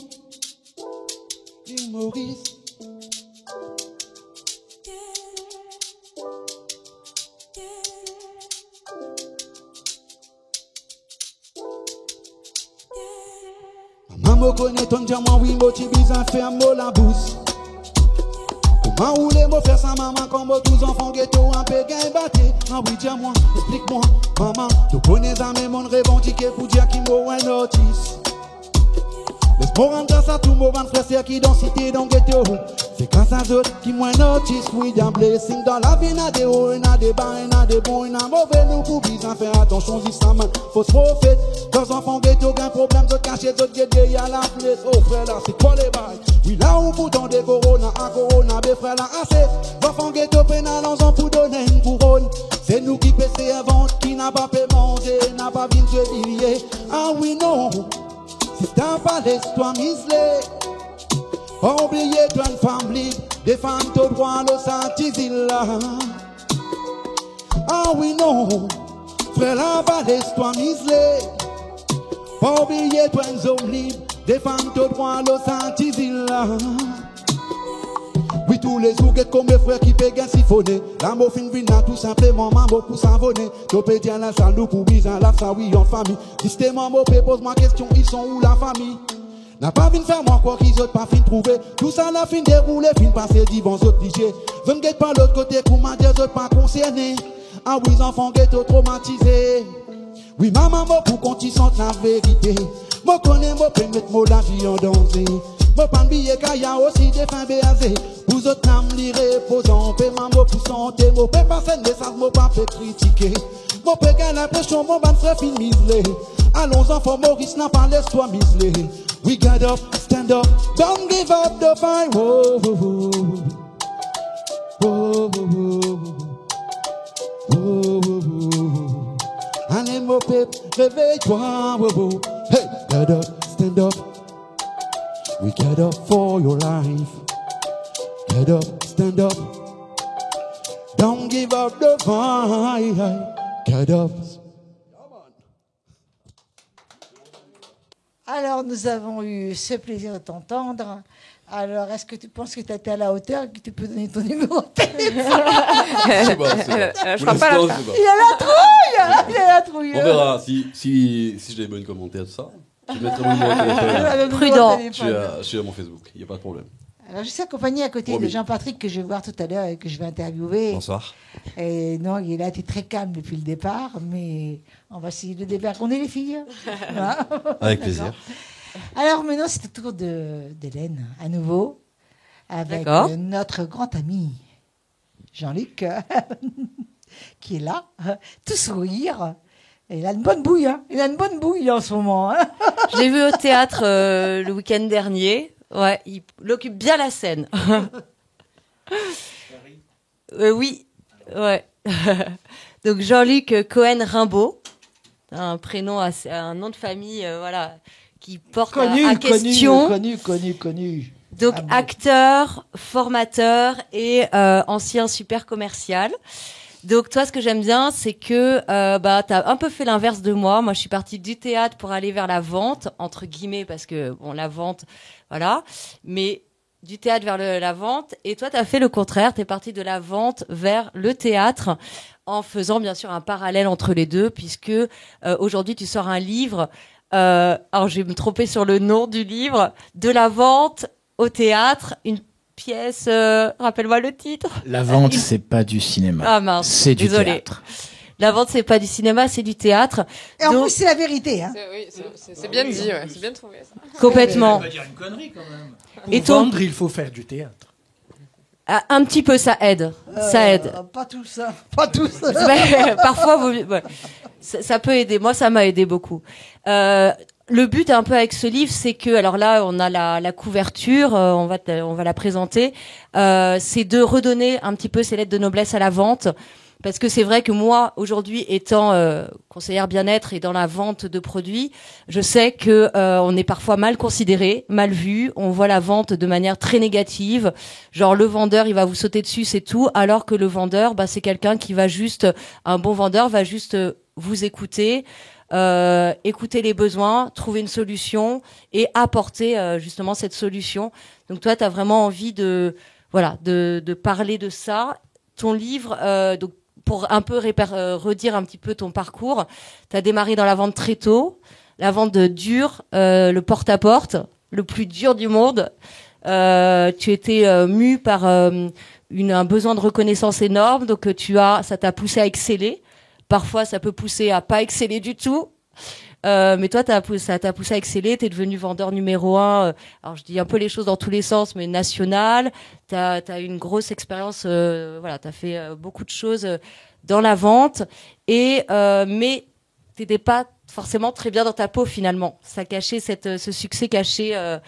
[SPEAKER 7] Maman connaît ton diamant, oui, moi tu bizarre faire moi la bouche. Comment rouler, moi faire ça, maman, comme moi tous enfants ghetto, un peu gain batté. Ah oui, dis-moi, explique-moi, maman, tu connais ça, mais mon revendiqué pour dire qu'il m'a un notice. Laisse-moi rendre ça, tout le monde frère qui dans cité, dans ghetto. C'est grâce à eux qui m'ont notice, oui, d'un blessing dans la vie, n'a des hauts, n'a des bas, n'a des bons, n'a mauvais, nous pour bien faire attention, dis ça, man, faut se prophète. Dans enfants ghetto, qu'un problème, de cacher, de guetter, y'a la flèche. Oh frère là, c'est quoi les bails? Oui, là où bouton des corona, à corona, mes frères là, assez. L'enfant ghetto, pénal, en pour donner une couronne. C'est nous qui pèsons un ventre, qui n'a pas pu manger, n'a pas vu se billet. Ah oui, non. Si t'as pas l'histoire miselée, pas oublier toi une femme libre, des femmes t'au droit le Saint-Isil là. Ah oui non, frère là pas l'histoire miselée, pas oublier toi une homme libre, des femmes t'au droit le Saint-Isil là. Oui tous les jours, comme mes frères qui payent un siphonné. L'amour fin vina tout simplement, maman pour s'abonner. Topé dire la salle pour bizarre, la ça oui en famille. Justement, mon pose ma question, ils sont où la famille? N'a pas vin faire moi quoi qu'ils autres pas fin trouver. Tout ça n'a fin déroulé, fin passer divans autres clichés. Veut me guette par l'autre côté, comment dire autres pas concernés. Ah oui, enfants ghetto traumatisés. Oui, maman, moi pour qu'on t'y sente la vérité. Moi connais, moi peux mettre mon la vie en danger. Moi pas m'oublier qu'il y a aussi des fins béasées. Vous autres n'am li reposant, paie maman pour santé. Moi peux pas faire message, moi pas fait critiquer. Moi peux gagner l'impression, moi ban serait fin miselé. Allons enfants, Maurice n'a pas laisse-toi miselé. We get up, stand up, don't give up the fight. Whoa, whoa, whoa. Whoa, whoa, whoa. Whoa, whoa, whoa. Allez mon peuple, réveille-toi. Whoa, whoa. Hey, get up, stand up. We get up for your life. Get up, stand up. Don't give up the fight. Get up.
[SPEAKER 1] Alors, nous avons eu ce plaisir de t'entendre. Alors, est-ce que tu penses que tu as été à la hauteur et que tu peux donner ton numéro de téléphone?
[SPEAKER 6] C'est bon, c'est bon.
[SPEAKER 4] Je crois pas la faire.
[SPEAKER 1] Il a la trouille! Il a la trouille!
[SPEAKER 6] On verra si j'ai des bonnes commentaires, tout ça. Je mettrai mon numéro de téléphone.
[SPEAKER 2] Prudent.
[SPEAKER 6] Je suis à mon Facebook, il n'y a pas de problème.
[SPEAKER 1] Alors, je suis accompagnée à côté de Jean-Patrick que je vais voir tout à l'heure et que je vais interviewer.
[SPEAKER 6] Bonsoir.
[SPEAKER 1] Et non, il a été très calme depuis le départ, mais on va essayer de débarquer les filles. Voilà.
[SPEAKER 6] Avec plaisir.
[SPEAKER 1] Alors maintenant, c'est au tour d'Hélène, à nouveau, avec notre grand ami Jean-Luc, qui est là, tout sourire. Et il a une bonne bouille, hein. Il a une bonne bouille en ce moment. Hein.
[SPEAKER 2] Je l'ai vu au théâtre le week-end dernier. Ouais, il occupe bien la scène. Oui, ouais. Donc Jean-Luc Cohen-Rimbaud, un prénom, un nom de famille, voilà, qui porte à question.
[SPEAKER 1] Connu.
[SPEAKER 2] Donc acteur, formateur et ancien super commercial. Donc toi, ce que j'aime bien, c'est que t'as un peu fait l'inverse de moi. Moi, je suis partie du théâtre pour aller vers la vente, entre guillemets, parce que bon, la vente, voilà. Mais du théâtre vers la vente. Et toi, t'as fait le contraire. T'es partie de la vente vers le théâtre, en faisant bien sûr un parallèle entre les deux, puisque aujourd'hui, tu sors un livre. Alors, je vais me tromper sur le nom du livre. De la vente au théâtre, une pièce, rappelle-moi le titre.
[SPEAKER 5] La vente, c'est pas du cinéma.
[SPEAKER 2] Ah mince,
[SPEAKER 5] c'est du
[SPEAKER 2] désolé.
[SPEAKER 5] théâtre.
[SPEAKER 2] La vente, c'est pas du cinéma, c'est du théâtre.
[SPEAKER 1] Et en plus, c'est la vérité. Hein.
[SPEAKER 4] C'est bien dit, ouais. C'est bien trouvé. Ça.
[SPEAKER 2] Complètement.
[SPEAKER 5] On va dire une connerie quand même.
[SPEAKER 3] Pour
[SPEAKER 2] Et
[SPEAKER 3] vendre, il faut faire du théâtre.
[SPEAKER 2] Un petit peu, ça aide. Ça aide.
[SPEAKER 1] Pas tout ça. Pas tout ça.
[SPEAKER 2] Mais, parfois, ouais. Ça peut aider. Moi, ça m'a aidé beaucoup. Le but un peu avec ce livre, c'est que, alors là, on a la couverture, on va la présenter. C'est de redonner un petit peu ces lettres de noblesse à la vente. Parce que c'est vrai que moi, aujourd'hui, étant conseillère bien-être et dans la vente de produits, je sais que on est parfois mal considéré, mal vu. On voit la vente de manière très négative. Genre le vendeur, il va vous sauter dessus, c'est tout. Alors que le vendeur, c'est quelqu'un qui va juste, un bon vendeur va juste vous écouter, écouter les besoins, trouver une solution et apporter justement cette solution. Donc toi, tu as vraiment envie de parler de ça. Ton livre, donc pour un peu redire un petit peu ton parcours, tu as démarré dans la vente très tôt, la vente dure, le porte-à-porte, le plus dur du monde. Tu étais mu par un besoin de reconnaissance énorme, donc ça t'a poussé à exceller. Parfois, ça peut pousser à pas exceller du tout. Mais toi, ça t'a poussé à exceller. T'es devenu vendeur numéro 1. Alors, je dis un peu les choses dans tous les sens, mais national. T'as une grosse expérience. T'as fait beaucoup de choses dans la vente. Mais t'étais pas forcément très bien dans ta peau finalement. Ça cachait ce succès caché.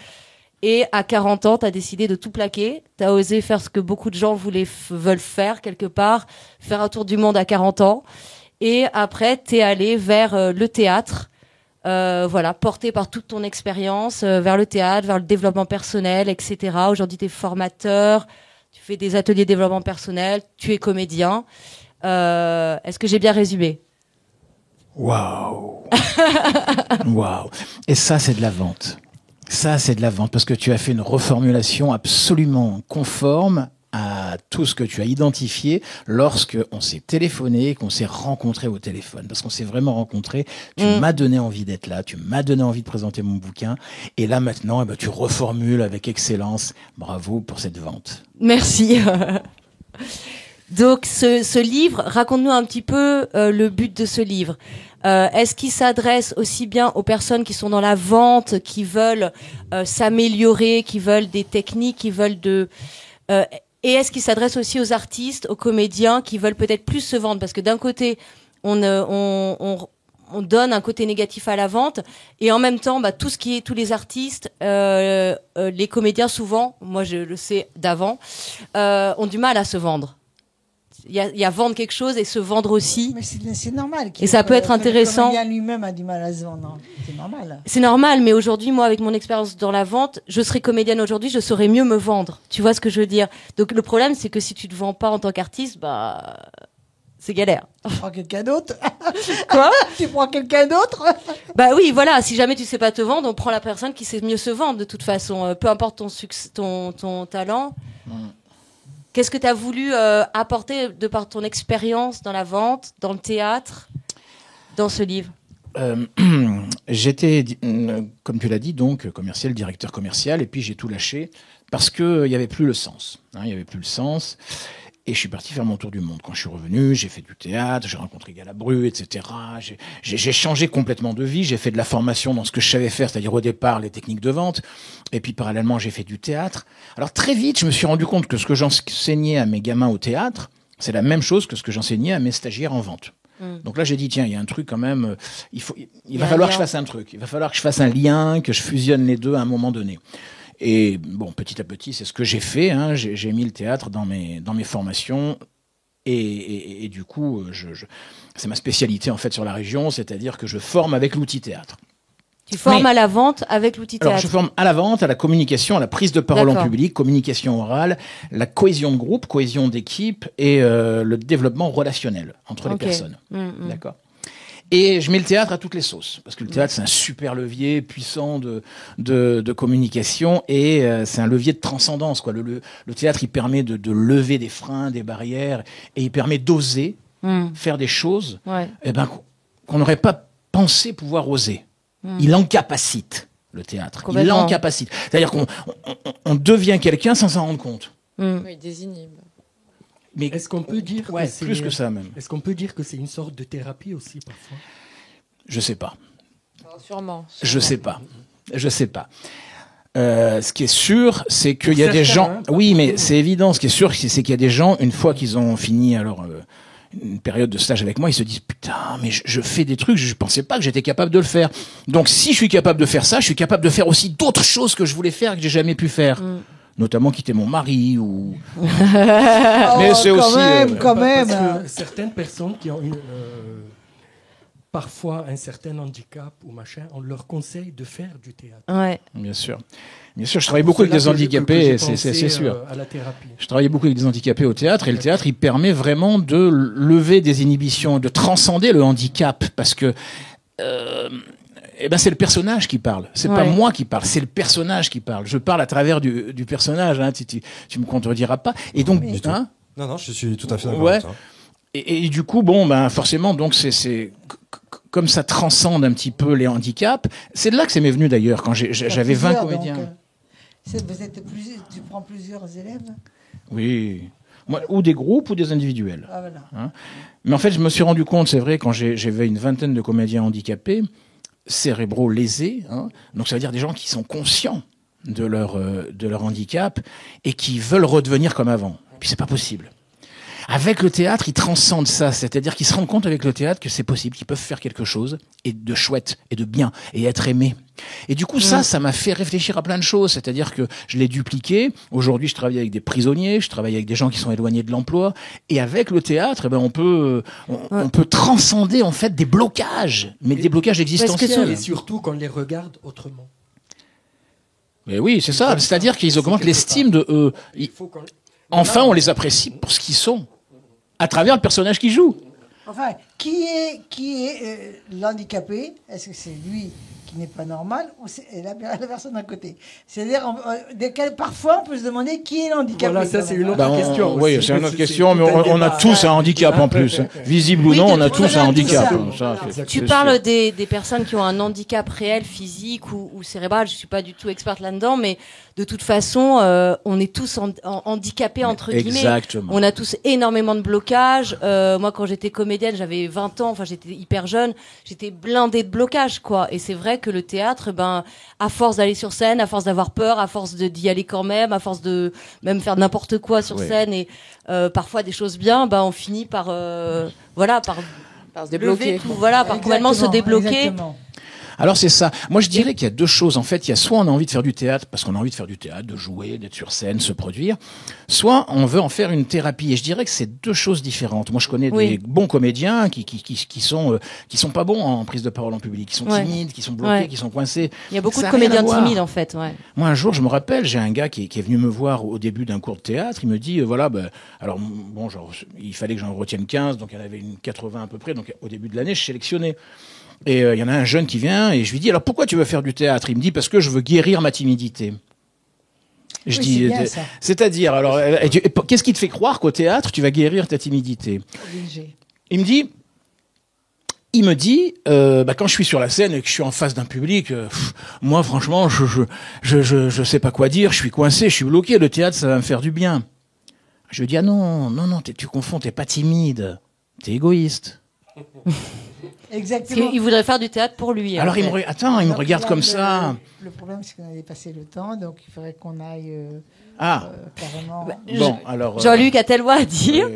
[SPEAKER 2] Et à 40 ans, t'as décidé de tout plaquer. T'as osé faire ce que beaucoup de gens veulent faire quelque part, faire un tour du monde à 40 ans. Et après, t'es allé vers le théâtre. Porté par toute ton expérience, vers le théâtre, vers le développement personnel, etc. Aujourd'hui, tu es formateur, tu fais des ateliers de développement personnel, tu es comédien. Est-ce que j'ai bien résumé?
[SPEAKER 5] Waouh. Et ça, c'est de la vente. Ça, c'est de la vente, parce que tu as fait une reformulation absolument conforme à tout ce que tu as identifié lorsque on s'est téléphoné, qu'on s'est rencontré au téléphone. Parce qu'on s'est vraiment rencontré. Tu m'as donné envie d'être là. Tu m'as donné envie de présenter mon bouquin. Et là, maintenant, eh ben, tu reformules avec excellence. Bravo pour cette vente.
[SPEAKER 2] Merci. Donc, ce livre, raconte-nous un petit peu le but de ce livre. Est-ce qu'il s'adresse aussi bien aux personnes qui sont dans la vente, qui veulent s'améliorer, qui veulent des techniques, qui veulent et est-ce qu'il s'adresse aussi aux artistes, aux comédiens qui veulent peut-être plus se vendre? Parce que d'un côté, on donne un côté négatif à la vente, et en même temps, tous les artistes, les comédiens souvent, moi je le sais d'avant, ont du mal à se vendre. Il y a vendre quelque chose et se vendre aussi.
[SPEAKER 1] Mais c'est normal.
[SPEAKER 2] Et ça peut être intéressant.
[SPEAKER 1] Le comédien lui-même a du mal à se vendre. C'est normal.
[SPEAKER 2] C'est normal, mais aujourd'hui, moi, avec mon expérience dans la vente, je serais comédienne aujourd'hui, je saurais mieux me vendre. Tu vois ce que je veux dire? Donc le problème, c'est que si tu te vends pas en tant qu'artiste, c'est galère.
[SPEAKER 1] Tu prends quelqu'un d'autre.
[SPEAKER 2] Quoi?
[SPEAKER 1] Tu prends quelqu'un d'autre.
[SPEAKER 2] Oui, voilà. Si jamais tu sais pas te vendre, on prend la personne qui sait mieux se vendre de toute façon. Peu importe ton succès, ton talent. Qu'est-ce que tu as voulu apporter de par ton expérience dans la vente, dans le théâtre, dans ce livre?
[SPEAKER 5] J'étais, comme tu l'as dit, donc commercial, directeur commercial, et puis j'ai tout lâché parce que il y avait plus le sens. Il y avait plus le sens. Et je suis parti faire mon tour du monde. Quand je suis revenu, j'ai fait du théâtre, j'ai rencontré Galabru, etc. J'ai changé complètement de vie. J'ai fait de la formation dans ce que je savais faire, c'est-à-dire au départ les techniques de vente. Et puis parallèlement, j'ai fait du théâtre. Alors très vite, je me suis rendu compte que ce que j'enseignais à mes gamins au théâtre, c'est la même chose que ce que j'enseignais à mes stagiaires en vente. Donc là, j'ai dit, tiens, il y a un truc quand même, il va falloir que je fasse un truc. Il va falloir que je fasse un lien, que je fusionne les deux à un moment donné. Et bon, petit à petit, c'est ce que j'ai fait. J'ai mis le théâtre dans mes formations, et du coup, c'est ma spécialité en fait sur la région, c'est-à-dire que je forme avec l'outil théâtre.
[SPEAKER 2] Tu formes à la vente avec l'outil théâtre.
[SPEAKER 5] Alors, je forme à la vente, à la communication, à la prise de parole en public, communication orale, la cohésion de groupe, cohésion d'équipe et le développement relationnel entre les personnes. D'accord. Et je mets le théâtre à toutes les sauces, parce que le théâtre, c'est un super levier puissant de communication, et c'est un levier de transcendance, quoi. Le théâtre, il permet de lever des freins, des barrières, et il permet d'oser faire des choses qu'on n'aurait pas pensé pouvoir oser. Il encapacite, le théâtre. Il encapacite. C'est-à-dire qu'on devient quelqu'un sans s'en rendre compte.
[SPEAKER 4] Oui, il désinhibe.
[SPEAKER 3] Mais est-ce qu'on peut dire
[SPEAKER 5] que c'est plus que ça même?
[SPEAKER 3] Est-ce qu'on peut dire que c'est une sorte de thérapie aussi parfois?
[SPEAKER 5] Je sais pas.
[SPEAKER 4] Sûrement.
[SPEAKER 5] Je sais pas. Ce qui est sûr, c'est qu'il y a des gens. Oui, mais c'est évident. Ce qui est sûr, c'est qu'il y a des gens, une fois qu'ils ont fini une période de stage avec moi, ils se disent putain, mais je fais des trucs, je pensais pas que j'étais capable de le faire. Donc si je suis capable de faire ça, je suis capable de faire aussi d'autres choses que je voulais faire et que j'ai jamais pu faire. Notamment quitter mon mari ou.
[SPEAKER 1] Mais c'est aussi quand même.
[SPEAKER 3] Parce que certaines personnes qui ont parfois un certain handicap ou machin, on leur conseille de faire du théâtre.
[SPEAKER 2] Ouais.
[SPEAKER 5] Bien sûr, je travaille beaucoup avec des handicapés, c'est sûr.
[SPEAKER 3] À la thérapie.
[SPEAKER 5] Je travaillais beaucoup avec des handicapés au théâtre, et le théâtre, il permet vraiment de lever des inhibitions, de transcender le handicap, parce que. C'est le personnage qui parle. C'est pas moi qui parle, c'est le personnage qui parle. Je parle à travers du personnage. Tu me contrediras pas. Et donc,
[SPEAKER 8] non, je suis tout à fait d'accord avec toi.
[SPEAKER 5] Et du coup, forcément, donc c'est comme ça transcende un petit peu les handicaps. C'est de là que c'est m'est venu d'ailleurs quand j'avais 20 comédiens.
[SPEAKER 1] Tu prends plusieurs élèves?
[SPEAKER 5] Oui. Ou des groupes ou des individuels.
[SPEAKER 1] Ah, voilà.
[SPEAKER 5] Mais en fait, je me suis rendu compte, c'est vrai, quand j'avais une vingtaine de comédiens handicapés, cérébraux lésés, donc ça veut dire des gens qui sont conscients de leur handicap et qui veulent redevenir comme avant. Puis c'est pas possible. Avec le théâtre, ils transcendent ça, c'est-à-dire qu'ils se rendent compte avec le théâtre que c'est possible, qu'ils peuvent faire quelque chose et de chouette et de bien et être aimés. Et du coup, ça m'a fait réfléchir à plein de choses, c'est-à-dire que je l'ai dupliqué. Aujourd'hui, je travaille avec des prisonniers, je travaille avec des gens qui sont éloignés de l'emploi, et avec le théâtre, on peut transcender en fait des blocages, mais des blocages existentiels.
[SPEAKER 3] Et surtout qu'on les regarde autrement.
[SPEAKER 5] Mais oui, c'est ça, c'est-à-dire qu'ils augmentent l'estime de eux. Enfin, on les apprécie pour ce qu'ils sont, à travers le personnage qu'ils jouent.
[SPEAKER 1] Enfin, qui est l'handicapé? Est-ce que c'est lui qui n'est pas normal, et la personne à côté. C'est-à-dire, parfois, on peut se demander qui est l'handicapé.
[SPEAKER 3] Voilà, ça, c'est une autre question.
[SPEAKER 5] Oui, c'est une autre question, mais on a tous un handicap en plus. Visible ou non, on a tous un handicap.
[SPEAKER 2] Tu parles des personnes qui ont un handicap réel, physique ou cérébral. Je suis pas du tout experte là-dedans, mais de toute façon, on est tous handicapés, entre guillemets.
[SPEAKER 5] Exactement.
[SPEAKER 2] On a tous énormément de blocages. Moi, quand j'étais comédienne, j'avais 20 ans, enfin, j'étais hyper jeune, j'étais blindée de blocages, quoi. Et c'est vrai que le théâtre, à force d'aller sur scène, à force d'avoir peur, à force d'y aller quand même, à force de même faire n'importe quoi sur scène et parfois des choses bien, on finit par
[SPEAKER 4] se débloquer.
[SPEAKER 2] par complètement se débloquer.
[SPEAKER 1] Exactement.
[SPEAKER 5] Alors c'est ça. Moi je dirais qu'il y a deux choses. En fait, il y a soit on a envie de faire du théâtre parce qu'on a envie de faire du théâtre, de jouer, d'être sur scène, se produire, soit on veut en faire une thérapie. Et je dirais que c'est deux choses différentes. Moi je connais des bons comédiens qui sont pas bons en prise de parole en public, qui sont timides, qui sont bloqués, qui sont coincés.
[SPEAKER 2] Il y a beaucoup de comédiens timides en fait. Ouais.
[SPEAKER 5] Moi un jour je me rappelle, j'ai un gars qui est venu me voir au début d'un cours de théâtre. Il me dit il fallait que j'en retienne 15, donc il y en avait une 80 à peu près. Donc au début de l'année je sélectionnais. Et il y en a un jeune qui vient et je lui dis alors pourquoi tu veux faire du théâtre? Il me dit parce que je veux guérir ma timidité. Je dis c'est-à-dire alors qu'est-ce qui te fait croire qu'au théâtre tu vas guérir ta timidité? Il me dit quand je suis sur la scène et que je suis en face d'un public, moi franchement je sais pas quoi dire, je suis coincé, je suis bloqué. Le théâtre ça va me faire du bien. Je lui dis ah non tu confonds, t'es pas timide, t'es égoïste.
[SPEAKER 1] Exactement.
[SPEAKER 2] Parce qu'il voudrait faire du théâtre pour lui.
[SPEAKER 5] Alors il me regarde comme ça.
[SPEAKER 1] Le problème c'est qu'on a dépassé le temps, donc il faudrait qu'on aille carrément.
[SPEAKER 5] Alors
[SPEAKER 2] Jean-Luc a tellement à dire.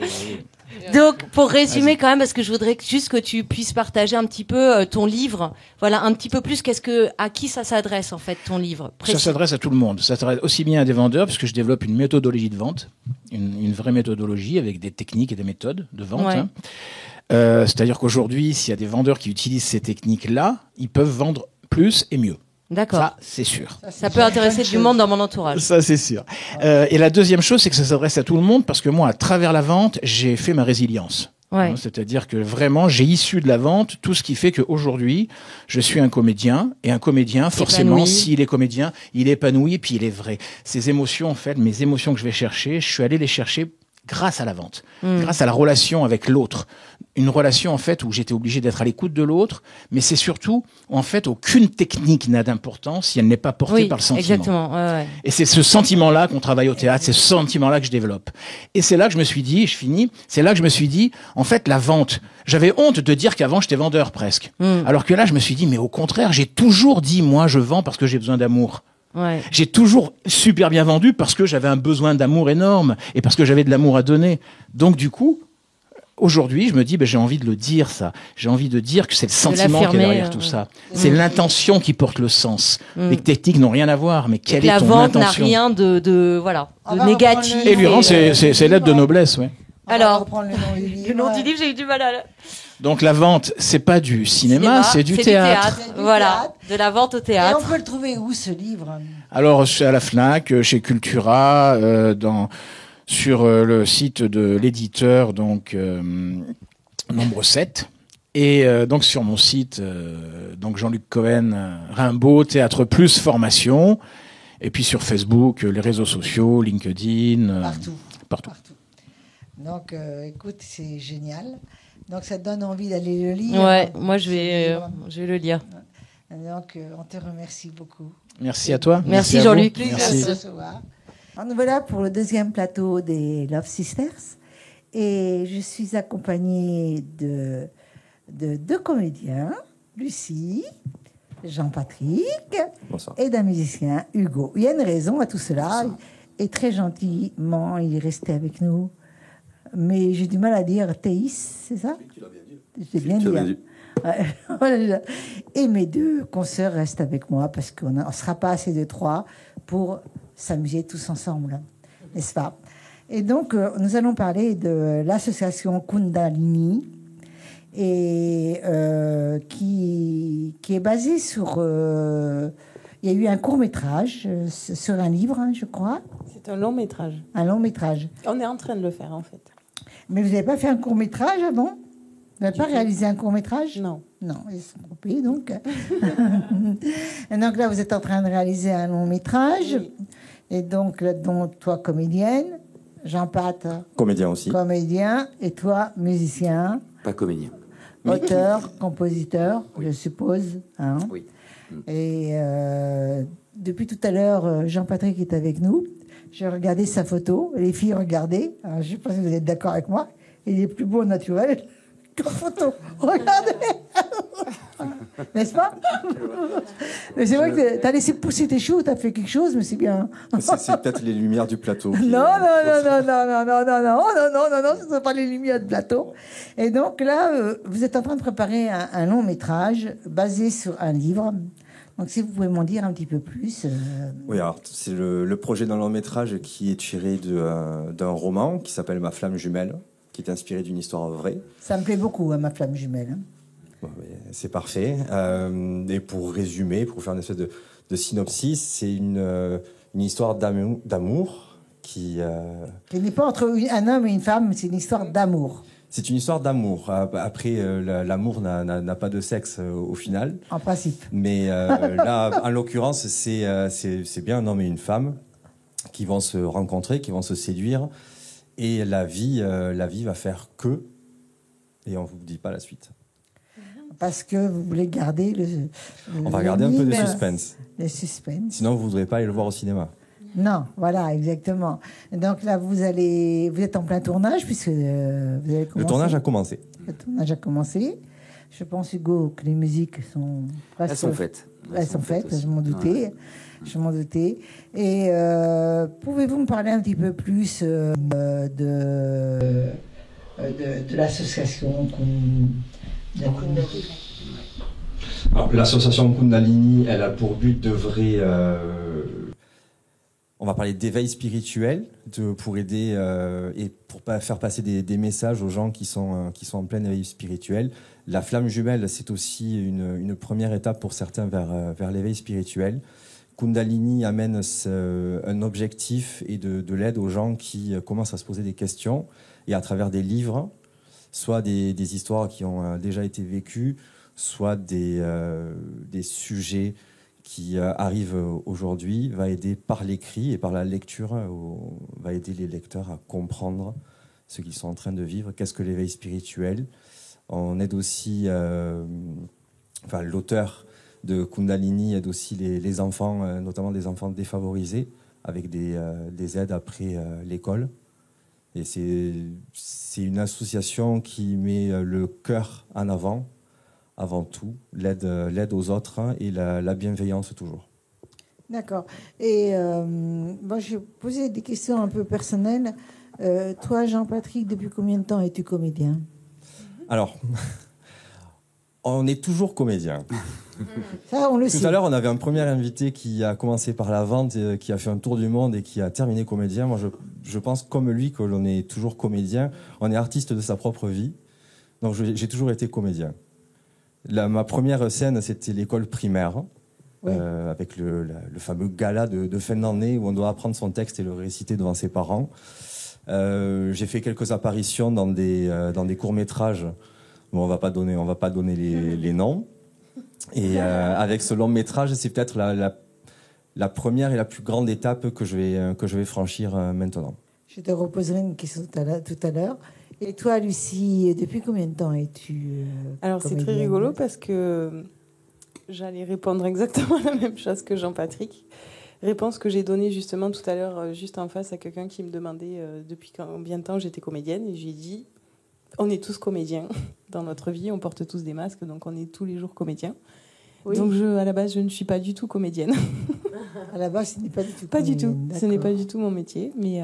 [SPEAKER 2] Donc, pour résumer quand même, parce que je voudrais juste que tu puisses partager un petit peu ton livre. Voilà, un petit peu plus. À qui ça s'adresse en fait ton livre?
[SPEAKER 5] Ça s'adresse à tout le monde. Ça s'adresse aussi bien à des vendeurs, parce que je développe une méthodologie de vente, une vraie méthodologie avec des techniques et des méthodes de vente.
[SPEAKER 2] Ouais.
[SPEAKER 5] C'est-à-dire qu'aujourd'hui, s'il y a des vendeurs qui utilisent ces techniques-là, ils peuvent vendre plus et mieux.
[SPEAKER 2] D'accord.
[SPEAKER 5] Ça, c'est sûr.
[SPEAKER 2] Ça peut intéresser du monde dans mon entourage.
[SPEAKER 5] Ça, c'est sûr. Et la deuxième chose, c'est que ça s'adresse à tout le monde parce que moi, à travers la vente, j'ai fait ma résilience.
[SPEAKER 2] Ouais.
[SPEAKER 5] C'est-à-dire que vraiment, j'ai issu de la vente tout ce qui fait qu'aujourd'hui, je suis un comédien. Et un comédien, forcément, s'il est comédien, il est épanoui puis il est vrai. Ces émotions, en fait, mes émotions que je vais chercher, je suis allé les chercher grâce à la vente, grâce à la relation avec l'autre. Une relation, en fait, où j'étais obligé d'être à l'écoute de l'autre, mais c'est surtout, en fait, aucune technique n'a d'importance si elle n'est pas portée par le sentiment.
[SPEAKER 2] Exactement. Ouais.
[SPEAKER 5] Et c'est ce sentiment-là qu'on travaille au théâtre, c'est ce sentiment-là que je développe. Et c'est là que je me suis dit, je finis, c'est là que je me suis dit, en fait, la vente, j'avais honte de dire qu'avant, j'étais vendeur presque. Alors que là, je me suis dit, mais au contraire, j'ai toujours dit, moi, je vends parce que j'ai besoin d'amour.
[SPEAKER 2] Ouais.
[SPEAKER 5] J'ai toujours super bien vendu parce que j'avais un besoin d'amour énorme et parce que j'avais de l'amour à donner. Donc du coup, aujourd'hui, je me dis, j'ai envie de le dire ça. J'ai envie de dire que c'est le sentiment qui est derrière tout ça. C'est l'intention qui porte le sens. Les techniques n'ont rien à voir, mais quelle est ton intention?
[SPEAKER 2] La vente n'a rien de négatif.
[SPEAKER 5] Et lui rend ses lettres de noblesse, ouais.
[SPEAKER 2] Alors, le nom du livre, j'ai eu du mal à...
[SPEAKER 5] Donc la vente, c'est pas du cinéma, c'est du théâtre.
[SPEAKER 2] Voilà, de la vente au théâtre.
[SPEAKER 1] Et on peut le trouver où, ce livre?
[SPEAKER 5] Alors, c'est à la Fnac, chez Cultura, sur le site de l'éditeur, donc Nombre 7. Et donc sur mon site, donc Jean-Luc Cohen, Rimbaud, Théâtre Plus, Formation. Et puis sur Facebook, les réseaux sociaux, LinkedIn. Partout.
[SPEAKER 1] Donc, écoute, c'est génial. Donc, ça te donne envie d'aller le lire.
[SPEAKER 2] Ouais, moi, je vais le lire.
[SPEAKER 1] Donc, on te remercie beaucoup.
[SPEAKER 5] Merci à toi.
[SPEAKER 2] Merci Jean-Luc.
[SPEAKER 1] Merci. Nous voilà pour le deuxième plateau des Love Sisters. Et je suis accompagnée de deux comédiens, Lucie, Jean-Patrick, et d'un musicien, Hugo. Il y a une raison à tout cela. Et très gentiment, il est resté avec nous. Mais j'ai du mal à dire Théis, c'est ça? Tu l'as bien dit. J'ai bien dit. Ouais. Et mes deux consoeurs restent avec moi parce qu'on ne sera pas assez de trois pour s'amuser tous ensemble, n'est-ce pas? Et donc, nous allons parler de l'association Kundalini et qui est basée sur... il y a eu un court-métrage sur un livre, je crois.
[SPEAKER 9] C'est un long-métrage.
[SPEAKER 1] Un long-métrage.
[SPEAKER 9] On est en train de le faire, en fait.
[SPEAKER 1] Mais vous n'avez pas fait un court-métrage avant? Vous n'avez pas réalisé un court-métrage?
[SPEAKER 9] Non.
[SPEAKER 1] Non, ils sont trompés, donc. Et donc là, vous êtes en train de réaliser un long-métrage.
[SPEAKER 9] Oui.
[SPEAKER 1] Et donc, là-dedans, toi, comédienne, Jean-Pat,
[SPEAKER 10] Comédien aussi.
[SPEAKER 1] comédien, et toi, musicien,
[SPEAKER 11] Pas comédien.
[SPEAKER 1] auteur, compositeur, je suppose. Hein.
[SPEAKER 11] Oui.
[SPEAKER 1] Et depuis tout à l'heure, Jean-Patrick est avec nous. J'ai regardé sa photo. Les filles, regardez. Alors, je ne sais pas si vous êtes d'accord avec moi. Il est plus beau naturel qu'en photo. Regardez. N'est-ce pas? Mais c'est vrai que tu as laissé pousser tes cheveux, tu as fait quelque chose, mais c'est bien.
[SPEAKER 10] C'est peut-être les lumières du plateau.
[SPEAKER 1] Non, ce ne sont pas les lumières de plateau. Et donc là, vous êtes en train de préparer un long métrage basé sur un livre. Donc si vous pouvez m'en dire un petit peu plus.
[SPEAKER 10] Oui, alors c'est le projet d'un long métrage qui est tiré d'un roman qui s'appelle Ma flamme jumelle, qui est inspiré d'une histoire vraie.
[SPEAKER 1] Ça me plaît beaucoup, hein, Ma flamme jumelle. Hein.
[SPEAKER 10] Bon, c'est parfait. Et pour résumer, pour faire une espèce de synopsis, c'est une histoire d'amour qui
[SPEAKER 1] n'est pas entre un homme et une femme, c'est une histoire d'amour.
[SPEAKER 10] C'est une histoire d'amour. Après, l'amour n'a pas de sexe au final.
[SPEAKER 1] En principe.
[SPEAKER 10] Mais là, en l'occurrence, c'est bien un homme et une femme qui vont se rencontrer, qui vont se séduire. Et la vie va faire que. Et on ne vous dit pas la suite.
[SPEAKER 1] Parce que vous voulez garder
[SPEAKER 10] on va garder un peu de suspense.
[SPEAKER 1] Le suspense.
[SPEAKER 10] Sinon, vous ne voudrez pas aller le voir au cinéma.
[SPEAKER 1] Non, voilà, exactement. Donc là, vous êtes en plein tournage puisque vous avez commencé.
[SPEAKER 10] Le tournage a commencé.
[SPEAKER 1] Le tournage a commencé. Je pense, Hugo, que les musiques sont presque...
[SPEAKER 11] Elles sont faites.
[SPEAKER 1] Elles sont faites,
[SPEAKER 11] aussi.
[SPEAKER 1] je m'en doutais.
[SPEAKER 11] Ouais.
[SPEAKER 1] Je m'en doutais. Et pouvez-vous me parler un petit peu plus de l'association
[SPEAKER 10] Alors, l'association Kundalini, elle a pour but d'œuvrer... on va parler d'éveil spirituel, pour aider et pour faire passer des messages aux gens qui sont en plein éveil spirituel. La flamme jumelle, c'est aussi une première étape pour certains vers l'éveil spirituel. Kundalini amène un objectif et de l'aide aux gens qui commencent à se poser des questions, et à travers des livres, soit des histoires qui ont déjà été vécues, soit des sujets qui arrivent aujourd'hui, va aider par l'écrit et par la lecture, va aider les lecteurs à comprendre ce qu'ils sont en train de vivre, qu'est-ce que l'éveil spirituel. On aide aussi, l'auteur de Kundalini aide aussi les enfants, notamment des enfants défavorisés, avec des aides après l'école. Et c'est une association qui met le cœur en avant tout, l'aide aux autres et la bienveillance toujours.
[SPEAKER 1] D'accord. Et moi, je vais poser des questions un peu personnelles. Toi, Jean-Patrick, depuis combien de temps es-tu comédien?
[SPEAKER 10] Alors, on est toujours comédien.
[SPEAKER 1] Ça, on le sait.
[SPEAKER 10] Tout à l'heure, on avait un premier invité qui a commencé par la vente, qui a fait un tour du monde et qui a terminé comédien. Moi, je pense comme lui que l'on est toujours comédien. On est artiste de sa propre vie. Donc, j'ai toujours été comédien. Ma première scène, c'était l'école primaire, oui. Avec le fameux gala de fin d'année où on doit apprendre son texte et le réciter devant ses parents. J'ai fait quelques apparitions dans des courts-métrages. Bon, on va pas donner les noms. Et avec ce long métrage, c'est peut-être la première et la plus grande étape que je vais franchir maintenant.
[SPEAKER 1] Je te reposerai une question tout à l'heure. Et toi, Lucie, depuis combien de temps es-tu
[SPEAKER 9] Alors, c'est très rigolo parce que j'allais répondre exactement la même chose que Jean-Patrick. Réponse que j'ai donnée justement tout à l'heure, juste en face à quelqu'un qui me demandait depuis combien de temps j'étais comédienne. Et j'ai dit, on est tous comédiens dans notre vie, on porte tous des masques, donc on est tous les jours comédiens. Oui. Donc à la base, je ne suis pas du tout comédienne.
[SPEAKER 1] À la base, ce n'est pas du tout
[SPEAKER 9] Pas du tout, ce n'est pas du tout mon métier, mais...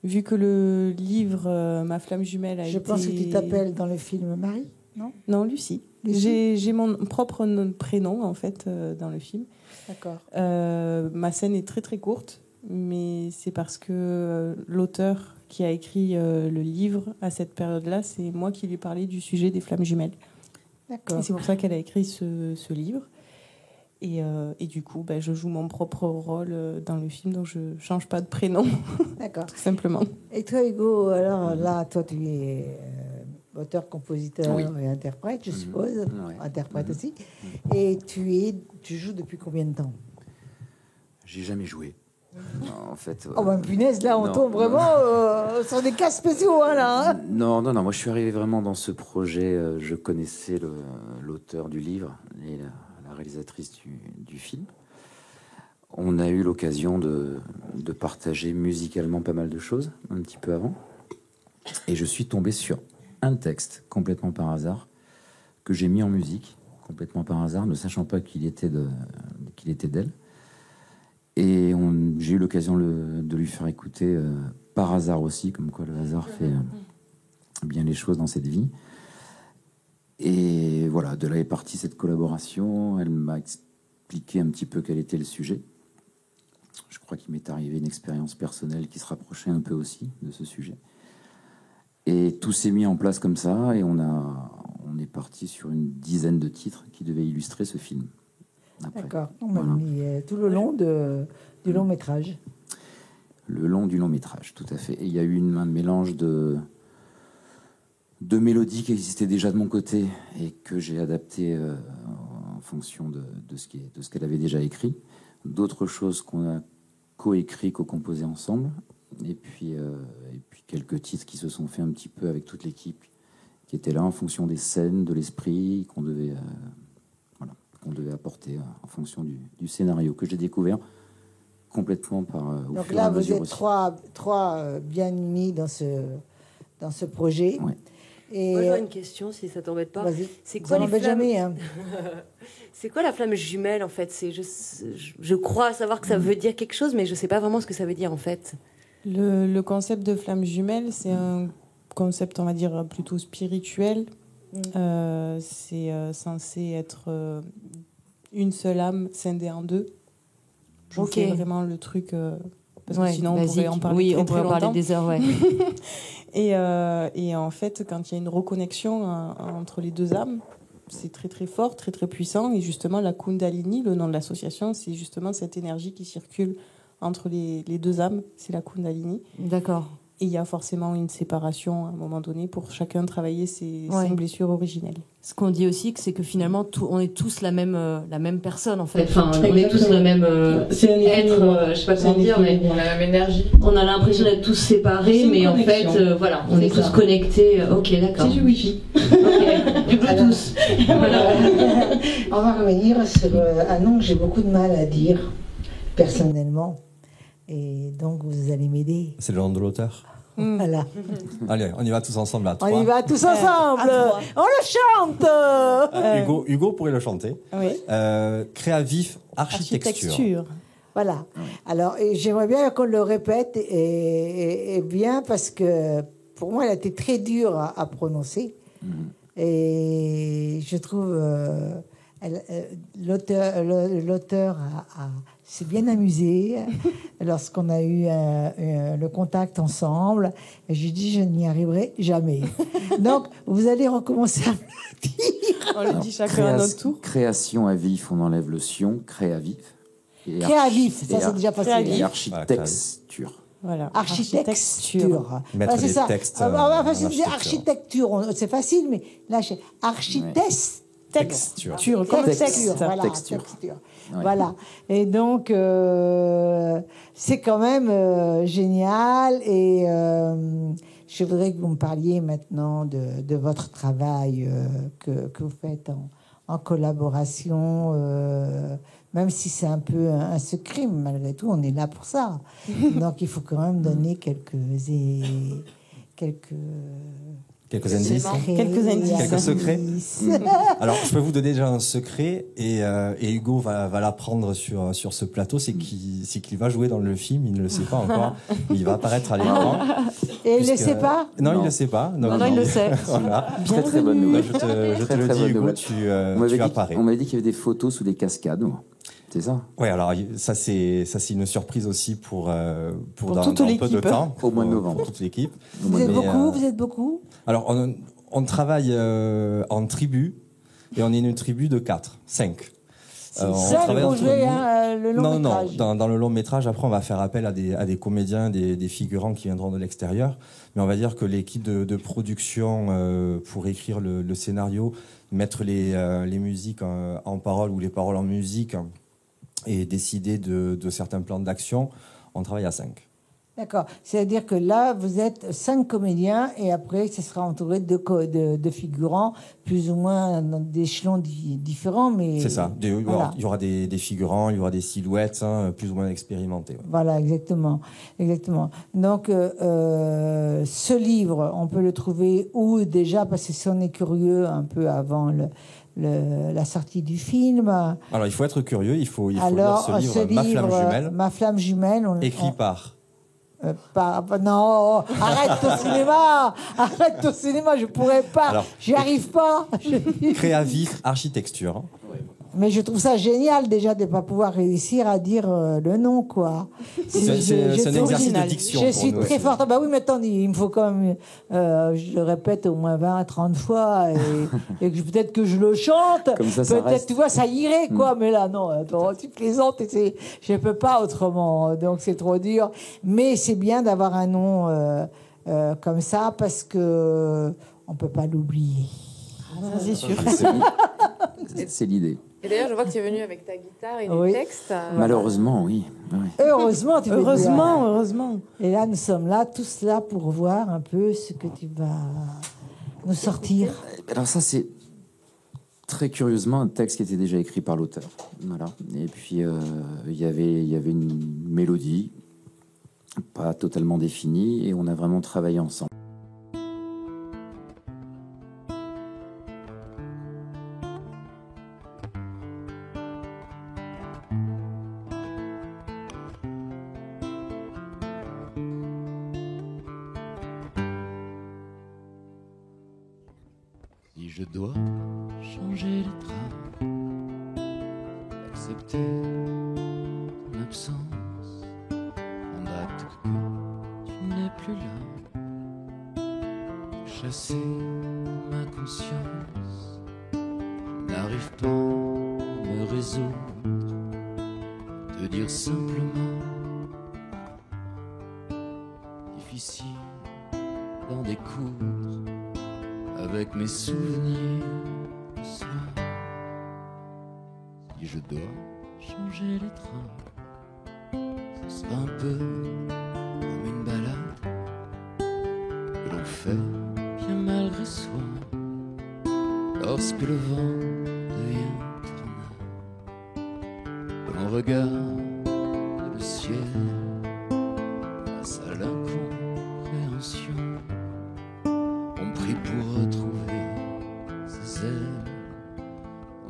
[SPEAKER 9] vu que le livre Ma flamme jumelle a été...
[SPEAKER 1] Je pense que tu t'appelles dans le film Marie, non?
[SPEAKER 9] Non, Lucie. J'ai mon propre prénom, en fait, dans le film.
[SPEAKER 1] D'accord.
[SPEAKER 9] Ma scène est très, très courte, mais c'est parce que l'auteur qui a écrit le livre à cette période-là, c'est moi qui lui parlais du sujet des flammes jumelles.
[SPEAKER 1] D'accord.
[SPEAKER 9] Et c'est pour ça qu'elle a écrit ce livre. Et du coup, je joue mon propre rôle dans le film, donc je ne change pas de prénom.
[SPEAKER 1] D'accord.
[SPEAKER 9] Tout simplement.
[SPEAKER 1] Et toi, Hugo, alors là, toi, tu es auteur, compositeur
[SPEAKER 11] Oui.
[SPEAKER 1] et interprète, je suppose.
[SPEAKER 11] Ouais.
[SPEAKER 1] Interprète aussi. Et tu joues depuis combien de temps?
[SPEAKER 11] J'ai jamais joué. En fait.
[SPEAKER 1] Oh ben punaise, là on
[SPEAKER 11] non,
[SPEAKER 1] tombe vraiment sur des cas spéciaux, hein, là. Hein.
[SPEAKER 11] Non, moi je suis arrivé vraiment dans ce projet. Je connaissais l'auteur du livre et la réalisatrice du film. On a eu l'occasion de partager musicalement pas mal de choses un petit peu avant. Et je suis tombé sur un texte complètement par hasard que j'ai mis en musique complètement par hasard, ne sachant pas qu'il était d'elle. Et j'ai eu l'occasion de lui faire écouter par hasard aussi, comme quoi le hasard fait bien les choses dans cette vie. Et voilà, de là est partie cette collaboration. Elle m'a expliqué un petit peu quel était le sujet. Je crois qu'il m'est arrivé une expérience personnelle qui se rapprochait un peu aussi de ce sujet. Et tout s'est mis en place comme ça, et on est parti sur une dizaine de titres qui devaient illustrer ce film. Après.
[SPEAKER 1] D'accord. On m'a mis tout le long du long métrage.
[SPEAKER 11] Le long du long métrage, tout à fait. Et il y a eu un mélange de mélodies qui existaient déjà de mon côté et que j'ai adapté en fonction de ce qu'elle avait déjà écrit. D'autres choses qu'on a coécrit, co-composé ensemble. Et puis quelques titres qui se sont faits un petit peu avec toute l'équipe qui était là en fonction des scènes, de l'esprit qu'on devait apporter en fonction du scénario que j'ai découvert complètement au
[SPEAKER 1] Donc
[SPEAKER 11] fur
[SPEAKER 1] là,
[SPEAKER 11] et à
[SPEAKER 1] vous
[SPEAKER 11] mesure
[SPEAKER 1] êtes
[SPEAKER 11] aussi.
[SPEAKER 1] trois bien unis dans ce projet.
[SPEAKER 11] Ouais.
[SPEAKER 1] Et
[SPEAKER 2] Moi, j'aurais une question, si ça t'embête pas.
[SPEAKER 1] Vas-y.
[SPEAKER 2] C'est quoi
[SPEAKER 1] Ça
[SPEAKER 2] les
[SPEAKER 1] m'embête
[SPEAKER 2] flammes
[SPEAKER 1] jamais, hein.
[SPEAKER 2] C'est quoi la flamme jumelle, en fait? Je crois savoir que ça veut dire quelque chose, mais je sais pas vraiment ce que ça veut dire, en fait.
[SPEAKER 9] Le concept de flamme jumelle, c'est un concept, on va dire, plutôt spirituel. C'est censé être une seule âme scindée en deux. Je vous fais vraiment le truc, parce que sinon on pourrait en parler très, très longtemps.
[SPEAKER 2] Des heures, ouais.
[SPEAKER 9] Et en fait, quand il y a une reconnexion entre les deux âmes, c'est très très fort, très très puissant. Et justement, la Kundalini, le nom de l'association, c'est justement cette énergie qui circule entre les deux âmes. C'est la Kundalini.
[SPEAKER 2] D'accord.
[SPEAKER 9] Et il y a forcément une séparation à un moment donné pour chacun travailler ses blessures originelles.
[SPEAKER 2] Ce qu'on dit aussi, c'est que finalement, on est tous la même personne, en fait. Enfin, on est tous le même être, je sais pas comment dire, mais
[SPEAKER 4] on a la même énergie.
[SPEAKER 2] On a l'impression d'être tous séparés, mais en fait, voilà, on est tous connectés. Ok, d'accord.
[SPEAKER 9] C'est du Wi-Fi.
[SPEAKER 2] Ok, du Bluetooth. Voilà.
[SPEAKER 1] On va revenir sur un nom que j'ai beaucoup de mal à dire, personnellement. Et donc, vous allez m'aider.
[SPEAKER 10] C'est le nom de l'auteur.
[SPEAKER 1] Voilà.
[SPEAKER 10] Allez, on y va tous ensemble à 3.
[SPEAKER 1] On y va tous ensemble. On le chante.
[SPEAKER 10] Hugo pourrait le chanter.
[SPEAKER 9] Oui.
[SPEAKER 10] Créavif architecture.
[SPEAKER 1] Voilà. Alors, j'aimerais bien qu'on le répète et bien parce que pour moi, elle a été très dure à prononcer. Et je trouve l'auteur s'est bien amusé lorsqu'on a eu le contact ensemble. Et je lui ai dit, je n'y arriverai jamais. Donc, vous allez recommencer à me le dire.
[SPEAKER 9] On le dit chacun à notre tour.
[SPEAKER 11] Création à vif, on enlève le sion, créavif.
[SPEAKER 1] Créavif, ça c'est déjà facile.
[SPEAKER 11] Et architecture.
[SPEAKER 9] Voilà.
[SPEAKER 1] Architecture.
[SPEAKER 10] Mettre
[SPEAKER 1] c'est
[SPEAKER 10] des
[SPEAKER 1] ça.
[SPEAKER 10] textes.
[SPEAKER 1] On va facile dire architecture. C'est facile, mais là, c'est architecture.
[SPEAKER 10] Texture.
[SPEAKER 9] Comme
[SPEAKER 1] Texture. Voilà,
[SPEAKER 11] Texture. Ouais.
[SPEAKER 1] Voilà. Et donc, c'est quand même génial. Et je voudrais que vous me parliez maintenant de votre travail que vous faites en collaboration, même si c'est un peu un secret, mais malgré tout, on est là pour ça. Donc, il faut quand même donner quelques
[SPEAKER 10] indices. Quelques secrets. Alors, je peux vous donner déjà un secret, et Hugo va l'apprendre sur ce plateau, c'est qu'il va jouer dans le film, il ne le sait pas encore, il va apparaître à l'écran.
[SPEAKER 1] Et il ne le sait pas?
[SPEAKER 10] Non, il ne le sait pas.
[SPEAKER 2] Non, il le sait.
[SPEAKER 11] Voilà. Très bonne nouvelle.
[SPEAKER 10] Je te le dis, Hugo, tu apparais.
[SPEAKER 11] On m'avait dit qu'il y avait des photos sous des cascades. C'est ça?
[SPEAKER 10] Oui, alors ça c'est une surprise aussi pour dans
[SPEAKER 9] toute
[SPEAKER 10] un peu de temps.
[SPEAKER 11] Au mois de novembre.
[SPEAKER 10] Pour toute l'équipe.
[SPEAKER 1] Vous êtes beaucoup?
[SPEAKER 10] Alors, on travaille en tribu, et on est une tribu de 5.
[SPEAKER 1] C'est ça le projet, le long métrage.
[SPEAKER 10] Non, dans le long métrage, après, on va faire appel à des comédiens, des figurants qui viendront de l'extérieur. Mais on va dire que l'équipe de production, pour écrire le scénario, mettre les musiques en paroles ou les paroles en musique et décider de certains plans d'action, on travaille à 5.
[SPEAKER 1] D'accord. C'est-à-dire que là, vous êtes 5 comédiens et après, ce sera entouré de figurants, plus ou moins d'échelons différents. Mais
[SPEAKER 10] c'est ça.
[SPEAKER 1] Voilà.
[SPEAKER 10] Il y aura des figurants, il y aura des silhouettes, plus ou moins expérimentées. Ouais.
[SPEAKER 1] Voilà, exactement. Donc, ce livre, on peut le trouver où déjà, parce que si on est curieux un peu avant la sortie du film.
[SPEAKER 10] Alors, il faut être curieux, il faut lire
[SPEAKER 1] ce livre,
[SPEAKER 10] Ma flamme jumelle. Écrit par...
[SPEAKER 1] non, arrête au cinéma, je pourrais pas, alors, j'y arrive pas.
[SPEAKER 10] Créavif Architecture.
[SPEAKER 1] Mais je trouve ça génial déjà de ne pas pouvoir réussir à dire le nom, quoi.
[SPEAKER 10] C'est un exercice de diction.
[SPEAKER 1] Je suis très forte. Bah oui, mais attendez, il me faut quand même, je le répète au moins 20, 30 fois, et peut-être que je le chante.
[SPEAKER 11] Comme ça
[SPEAKER 1] peut-être, tu vois, ça irait, quoi. Mais là, non, attends, tu plaisantes, je ne peux pas autrement. Donc c'est trop dur. Mais c'est bien d'avoir un nom comme ça parce que on ne peut pas l'oublier.
[SPEAKER 9] Ça, c'est sûr.
[SPEAKER 11] C'est l'idée.
[SPEAKER 4] Et d'ailleurs, je vois que tu es venu avec ta guitare et des textes.
[SPEAKER 11] Malheureusement, oui.
[SPEAKER 1] Heureusement, tu veux dire.
[SPEAKER 9] Heureusement.
[SPEAKER 1] Et là, nous sommes là, tous là, pour voir un peu ce que tu vas nous sortir.
[SPEAKER 11] Alors ça, c'est très curieusement un texte qui était déjà écrit par l'auteur. Voilà. Et puis, il y avait une mélodie, pas totalement définie, et on a vraiment travaillé ensemble.
[SPEAKER 12] Si je dois changer les trains, accepter ton absence, prendre acte que tu n'es plus là, chasser ma conscience, n'arrive pas à me résoudre, te dire simplement, difficile d'en découdre avec mes souvenirs de soi. Si je dois changer les trains, ce sera un peu comme une balade que l'on fait bien malgré soi. Lorsque le vent devient tournant, l'on regarde le ciel face à l'incompréhension. On prie pour retrouver ses ailes.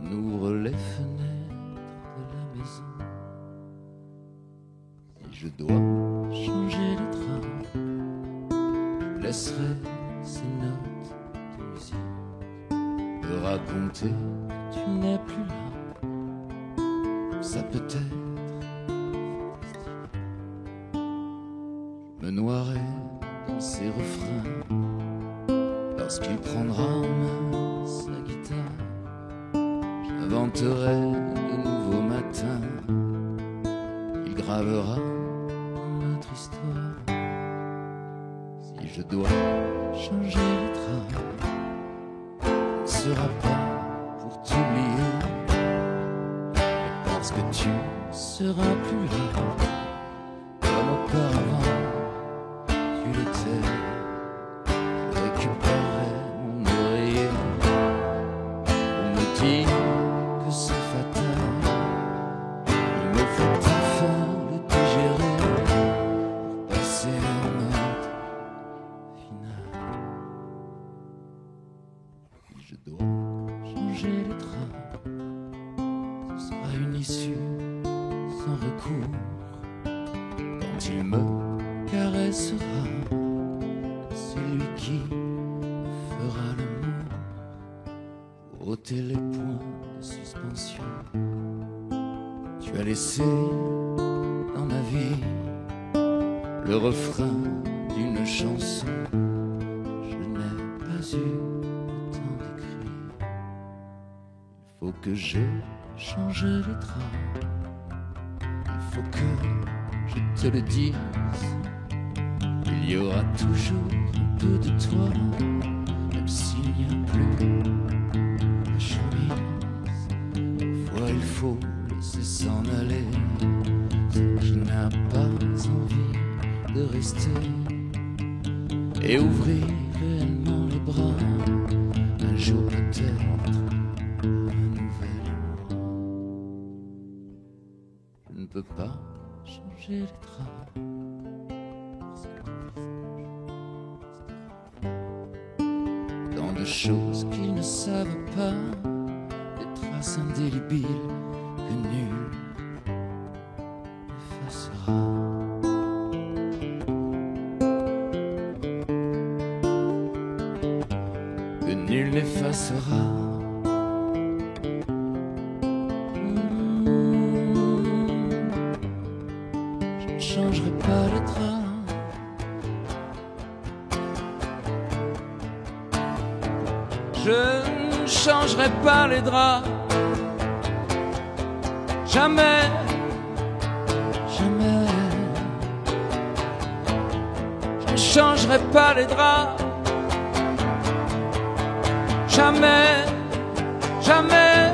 [SPEAKER 12] On ouvre les fenêtres de la maison. Si je dois changer les trains, je laisserai ces notes de musique, de raconter que tu n'es plus là. Ça peut être fantastique. Je me noierai dans ces refrains. Lorsqu'il prendra en main sa guitare, j'inventerai de nouveaux matins. Il gravera dans notre histoire. Si je dois changer les trains, ce ne sera pas pour t'oublier, mais parce que tu seras plus là, comme auparavant tu l'étais. Que c'est fatal, il me faut enfin le digérer pour passer en mode final. Si je dois changer les trains, ce sera une issue sans recours. Quand il me caressera, c'est lui qui fera l'amour. Ôter les points de suspension. Tu as laissé dans ma vie le refrain d'une chanson. Je n'ai pas eu le temps d'écrire. Il faut que je changer les draps. Il faut que je te le dise, il y aura toujours un peu de toi, même s'il n'y a plus de chemise. Parfois il faut laisser s'en aller ce qui n'a pas envie de rester et ouvrir réellement les bras. Un jour peut-être un nouvel moi. Je ne peux pas changer les draps. Tant de choses qu'ils ne savent pas, des traces indélébiles que nul n'effacera. Que nul n'effacera. Je ne changerai pas les draps. Je ne changerai pas les draps. Jamais, jamais. Je ne changerai pas les draps. Jamais, jamais.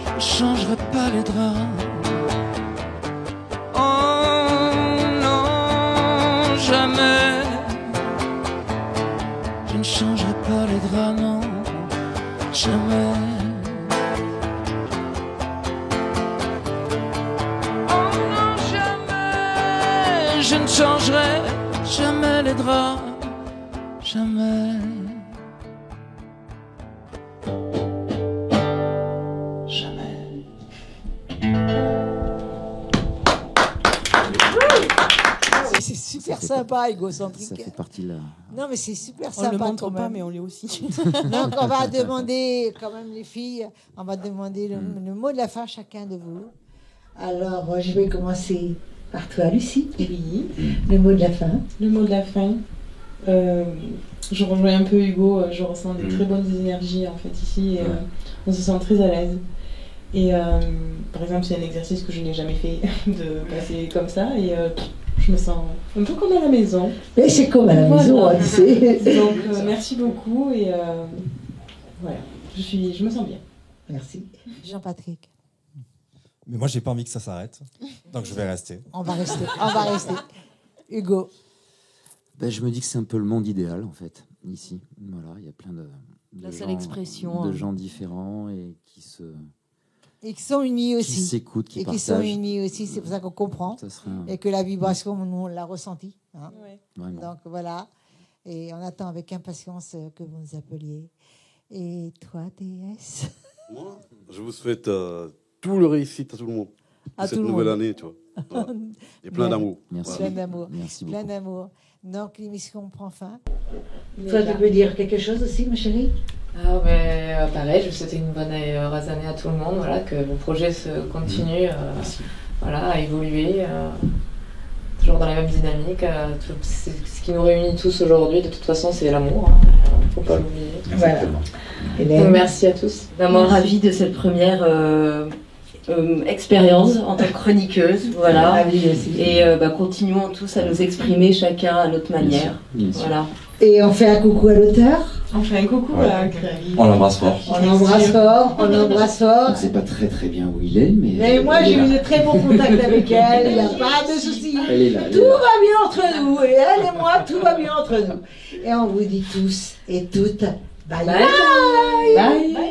[SPEAKER 12] Je ne changerai pas les draps. Oh non, jamais. Je ne changerai pas les draps, non, jamais. Oh non, jamais. Je ne changerai jamais les draps, jamais.
[SPEAKER 1] C'est super sympa, égocentrique.
[SPEAKER 11] Ça fait partie de la...
[SPEAKER 1] Non, mais c'est super
[SPEAKER 9] On le
[SPEAKER 1] sympa.
[SPEAKER 9] montre
[SPEAKER 1] quand
[SPEAKER 9] pas,
[SPEAKER 1] même.
[SPEAKER 9] mais on l'est aussi.
[SPEAKER 1] Donc, on va demander, quand même, les filles, on va demander le mot de la fin à chacun de vous. Alors, je vais commencer par toi, Lucie.
[SPEAKER 9] Oui.
[SPEAKER 1] Le mot de la fin.
[SPEAKER 9] Le mot de la fin. Je rejoins un peu Hugo, je ressens des très bonnes énergies en fait ici et on se sent très à l'aise. Et par exemple, c'est un exercice que je n'ai jamais fait de passer comme ça et je me sens un peu comme à la maison.
[SPEAKER 1] Mais c'est comme à la maison, hein, tu sais.
[SPEAKER 9] Donc merci beaucoup et voilà, je me sens bien.
[SPEAKER 1] Merci. Jean-Patrick.
[SPEAKER 8] Mais moi, j'ai pas envie que ça s'arrête, donc je vais rester.
[SPEAKER 1] On va rester, on va rester. Hugo.
[SPEAKER 11] Ben, je me dis que c'est un peu le monde idéal, en fait, ici. Voilà, il y a plein de
[SPEAKER 2] Là, c'est
[SPEAKER 11] gens,
[SPEAKER 2] l'expression.
[SPEAKER 11] de gens différents et qui se...
[SPEAKER 1] Et qui sont unis aussi.
[SPEAKER 11] Qui s'écoutent, qui
[SPEAKER 1] et
[SPEAKER 11] partagent.
[SPEAKER 1] qui sont unis aussi, c'est pour ça qu'on comprend.
[SPEAKER 11] Ça serait un...
[SPEAKER 1] Et que la vibration, nous, on l'a ressentie. Hein.
[SPEAKER 11] Vraiment.
[SPEAKER 1] Donc voilà. Et on attend avec impatience que vous nous appeliez. Et toi, DS?
[SPEAKER 6] Moi, je vous souhaite tout le réussite à tout le monde.
[SPEAKER 1] À
[SPEAKER 6] cette
[SPEAKER 1] tout le
[SPEAKER 6] nouvelle
[SPEAKER 1] monde.
[SPEAKER 6] année, tu vois. Voilà. Et plein d'amour.
[SPEAKER 11] Merci.
[SPEAKER 1] Plein d'amour.
[SPEAKER 11] Merci
[SPEAKER 1] Plein
[SPEAKER 11] beaucoup.
[SPEAKER 1] d'amour. Donc l'émission prend fin.
[SPEAKER 4] Toi,
[SPEAKER 1] Toi, tu peux dire quelque chose aussi, ma chérie?
[SPEAKER 4] Ah, mais pareil, je vous souhaite une bonne et heureuse année à tout le monde, voilà, que vos projets se continuent voilà, à évoluer, toujours dans la même dynamique. Ce qui nous réunit tous aujourd'hui, de toute façon, c'est l'amour, il ne faut pas l'oublier.
[SPEAKER 1] Voilà.
[SPEAKER 4] Donc, merci à tous.
[SPEAKER 2] Vraiment ravie de cette première expérience en tant que chroniqueuse, voilà.
[SPEAKER 1] Ravie aussi.
[SPEAKER 2] Et continuons tous à nous exprimer chacun à notre manière.
[SPEAKER 11] Bien sûr.
[SPEAKER 2] Voilà.
[SPEAKER 1] Et on fait un coucou à l'auteur.
[SPEAKER 9] On fait un coucou à Gravi.
[SPEAKER 10] On l'embrasse fort.
[SPEAKER 1] On l'embrasse fort. On l'embrasse fort.
[SPEAKER 11] On ne sait pas très très bien où il est, mais...
[SPEAKER 1] Mais moi, j'ai eu de très bons contacts avec elle. Il n'y a pas de souci.
[SPEAKER 11] Elle est là.
[SPEAKER 1] Tout va bien entre nous. Et elle et moi, tout va bien entre nous. Et on vous dit tous et toutes, bye bye.
[SPEAKER 2] Bye.
[SPEAKER 1] Bye.